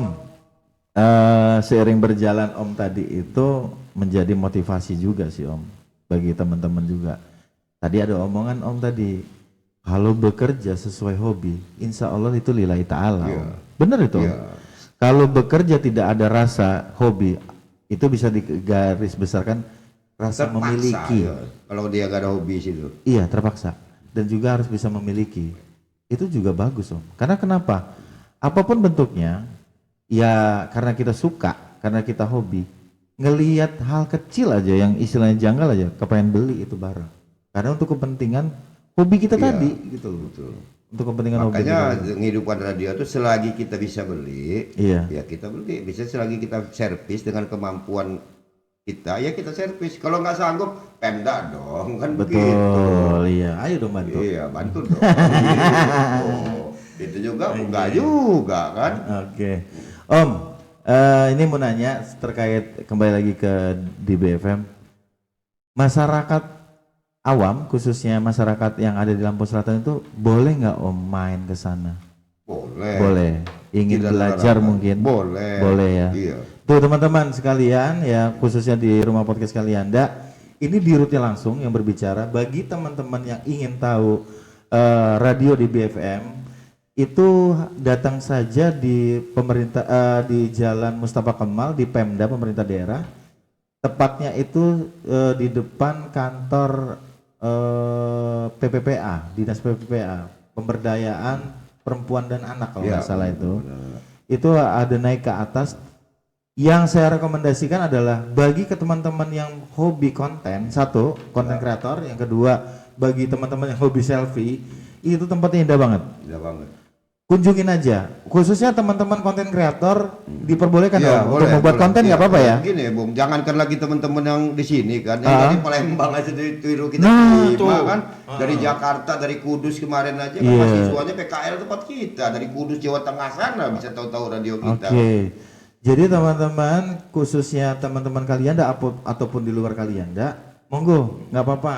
Speaker 1: seiring berjalan Om tadi itu menjadi motivasi juga sih Om bagi teman-teman juga. Tadi ada omongan Om tadi, kalau bekerja sesuai hobi, insya Allah itu lillahi ta'ala.
Speaker 2: Iya.
Speaker 1: Om. Bener itu Om?
Speaker 2: Iya.
Speaker 1: Kalau bekerja tidak ada rasa hobi, itu bisa digaris besarkan rasa
Speaker 2: Terpaksa,
Speaker 1: memiliki.
Speaker 2: ya. Kalau dia gak ada hobi situ.
Speaker 1: Iya terpaksa. Dan juga harus bisa memiliki. Itu juga bagus Om. Karena kenapa? Apapun bentuknya, ya karena kita suka, karena kita hobi. Ngelihat hal kecil aja yang istilahnya janggal aja, kepengen beli itu barang. Karena untuk kepentingan hobi kita
Speaker 2: Iya,
Speaker 1: tadi gitu loh.
Speaker 2: Betul.
Speaker 1: Untuk kepentingan hobi
Speaker 2: Makanya
Speaker 1: kita.
Speaker 2: kehidupan radio itu selagi kita bisa beli,
Speaker 1: Iya.
Speaker 2: ya kita beli. Bisa selagi kita servis dengan kemampuan kita, ya kita servis. Kalau nggak sanggup, Pemda dong, kan begitu.
Speaker 1: Betul, iya. Ayo dong bantu.
Speaker 2: Iya, bantu dong. Gitu. Itu juga enggak juga kan?
Speaker 1: Oke. Om, ini mau nanya terkait kembali lagi ke DBFM. Masyarakat awam, khususnya masyarakat yang ada di Lampung Selatan itu boleh nggak Om main ke sana?
Speaker 2: Boleh.
Speaker 1: Boleh. Ingin
Speaker 2: Tidak
Speaker 1: belajar
Speaker 2: dilarang.
Speaker 1: mungkin?
Speaker 2: Boleh.
Speaker 1: Boleh ya.
Speaker 2: Iya.
Speaker 1: Tuh teman-teman sekalian ya, khususnya di rumah podcast Kalianda, ini di rootnya langsung yang berbicara bagi teman-teman yang ingin tahu radio di BFM itu datang saja di pemerintah di Jalan Mustafa Kemal di Pemda pemerintah daerah, tepatnya itu di depan kantor PPPA, Dinas PPPA, Pemberdayaan Perempuan dan Anak kalau
Speaker 2: Iya,
Speaker 1: nggak salah itu.
Speaker 2: benar.
Speaker 1: Itu ada naik ke atas. Yang saya rekomendasikan adalah bagi ke teman-teman yang hobi konten, satu konten kreator, yang kedua bagi teman-teman yang hobi selfie, itu tempatnya indah banget.
Speaker 2: Indah banget.
Speaker 1: Kunjungin aja, khususnya teman-teman konten kreator diperbolehkan
Speaker 2: Iya,
Speaker 1: Om, untuk membuat konten nggak apa-apa ya.
Speaker 2: Gini, Bung, jangankan lagi teman-teman yang di sini kan, yang dari Palembang aja ditiru kita
Speaker 1: Nah,
Speaker 2: terima
Speaker 1: tuh.
Speaker 2: kan, dari Jakarta, dari Kudus kemarin aja kan
Speaker 1: Iya.
Speaker 2: mahasiswanya PKL tempat kita, dari Kudus Jawa Tengah sana bisa tahu-tahu radio
Speaker 1: Oke,
Speaker 2: kita.
Speaker 1: Jadi teman-teman, khususnya teman-teman Kalianda ataupun di luar Kalianda, monggo, nggak apa-apa.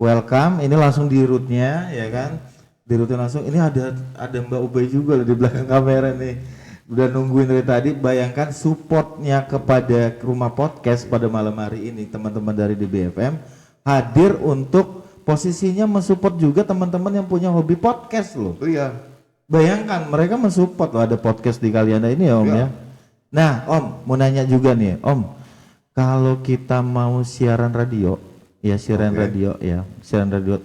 Speaker 1: Welcome, ini langsung di rootnya, ya kan? Di rootnya langsung. Ini ada Mbak Ubay juga loh di belakang kamera nih. Udah nungguin dari tadi. Bayangkan supportnya kepada Rumah Podcast pada malam hari ini, teman-teman dari DBFM hadir untuk posisinya mensupport juga teman-teman yang punya hobi podcast loh.
Speaker 2: Oh iya.
Speaker 1: Bayangkan mereka mensupport loh ada podcast di Kalianda ini ya Om
Speaker 2: Iya.
Speaker 1: ya. Nah Om mau nanya juga nih Om, kalau kita mau siaran radio, ya siaran
Speaker 2: Oke.
Speaker 1: radio ya, siaran radio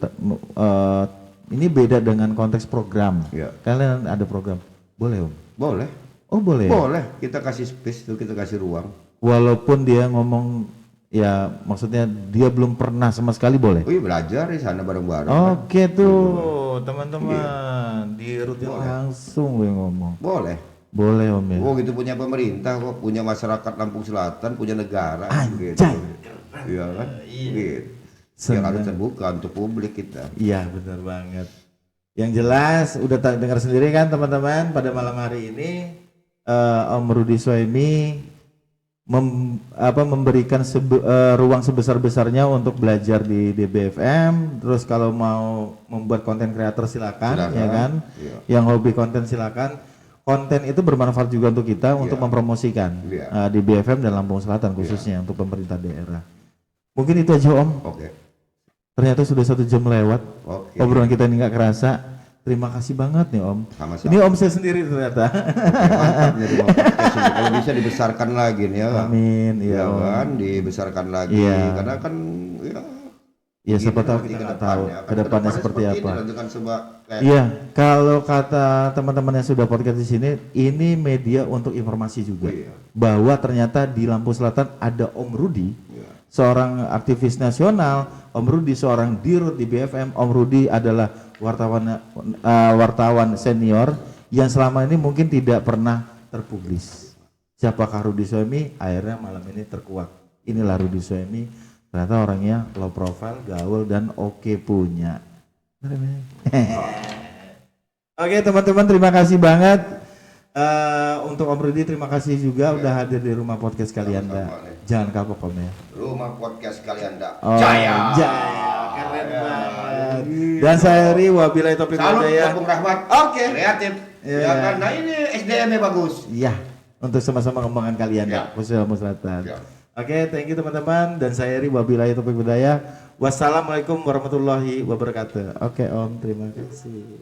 Speaker 1: ini beda dengan konteks program.
Speaker 2: Iya.
Speaker 1: Kalian ada program, boleh Om?
Speaker 2: Boleh.
Speaker 1: Oh boleh.
Speaker 2: Boleh. Kita kasih space tuh, kita kasih ruang.
Speaker 1: Walaupun dia ngomong, ya maksudnya dia belum pernah sama sekali boleh.
Speaker 2: Oh iya, belajar di sana bareng-bareng. kan?
Speaker 1: Oke tuh teman-teman di rootnya
Speaker 2: Boleh.
Speaker 1: langsung gue ngomong.
Speaker 2: Boleh.
Speaker 1: Boleh Om ya.
Speaker 2: Oh gitu, punya pemerintah kok, punya masyarakat Lampung Selatan, punya negara
Speaker 1: Anjay.
Speaker 2: gitu. Iya kan? Gitu. Yang
Speaker 1: Senang.
Speaker 2: harus terbuka untuk publik kita.
Speaker 1: Iya benar banget. Yang jelas udah dengar sendiri kan teman-teman, pada malam hari ini Om Rudi Soemi memberikan ruang sebesar-besarnya untuk belajar di DBFM. Terus kalau mau membuat konten kreator silakan, ya kan.
Speaker 2: Iya.
Speaker 1: Yang hobi konten silakan. Konten itu bermanfaat juga untuk kita untuk mempromosikan
Speaker 2: Iya.
Speaker 1: di BFM dan Lampung Selatan khususnya untuk pemerintah daerah. Mungkin itu aja Om.
Speaker 2: Oke.
Speaker 1: Ternyata sudah 1 jam lewat.
Speaker 2: Oke.
Speaker 1: Obrolan kita ini nggak kerasa. Terima kasih banget nih Om.
Speaker 2: Sama-sama.
Speaker 1: Ini Om saya sendiri ternyata.
Speaker 2: Mantap nih Rumah Podcast ini. Kalau bisa dibesarkan lagi nih ya.
Speaker 1: Amin. Iya
Speaker 2: Ya
Speaker 1: Om.
Speaker 2: kan, dibesarkan lagi.
Speaker 1: Iya.
Speaker 2: Karena kan ya.
Speaker 1: Ya siapa
Speaker 2: begini
Speaker 1: tahu
Speaker 2: nanti
Speaker 1: kita
Speaker 2: ke
Speaker 1: nggak tahu
Speaker 2: depannya. Kan
Speaker 1: kedepannya seperti
Speaker 2: ini
Speaker 1: apa.
Speaker 2: loh, dengan sebuah kayak
Speaker 1: Iya, kalau kata teman-teman yang sudah podcast di sini, ini media untuk informasi juga.
Speaker 2: Iya.
Speaker 1: Bahwa ternyata di Lampung Selatan ada Om Rudi,
Speaker 2: Iya.
Speaker 1: seorang aktivis nasional. Om Rudi seorang dirut di BFM. Om Rudi adalah wartawan senior yang selama ini mungkin tidak pernah terpublis. Siapakah Rudi Soemi? Akhirnya malam ini terkuak. Inilah Rudi Soemi. Ternyata orangnya low profile, gaul dan oke punya. Oke teman-teman, terima kasih banget untuk Om Rudi. Terima kasih juga udah hadir di Rumah Podcast kalian.
Speaker 2: Sama-sama nih.
Speaker 1: Jangan kapok Om ya.
Speaker 2: Rumah Podcast kalian dak.
Speaker 1: Oh,
Speaker 2: Jaya.
Speaker 1: Jaya, keren banget. Dan saya Ri, wabillahi taufiq
Speaker 2: Salut
Speaker 1: walhidayah.
Speaker 2: Lampung Rahmat.
Speaker 1: Oke.
Speaker 2: Kreatif.
Speaker 1: Iya.
Speaker 2: Ya kan. Nah ini SDM-nya bagus.
Speaker 1: Iya, untuk sama-sama kembangkan kalian
Speaker 2: Ya.
Speaker 1: khususnya Lampung Selatan.
Speaker 2: Ya.
Speaker 1: Oke, thank you teman-teman. Dan saya Ri, wabillahi taufiq walhidayah. Wassalamualaikum warahmatullahi wabarakatuh. Oke Om, terima kasih.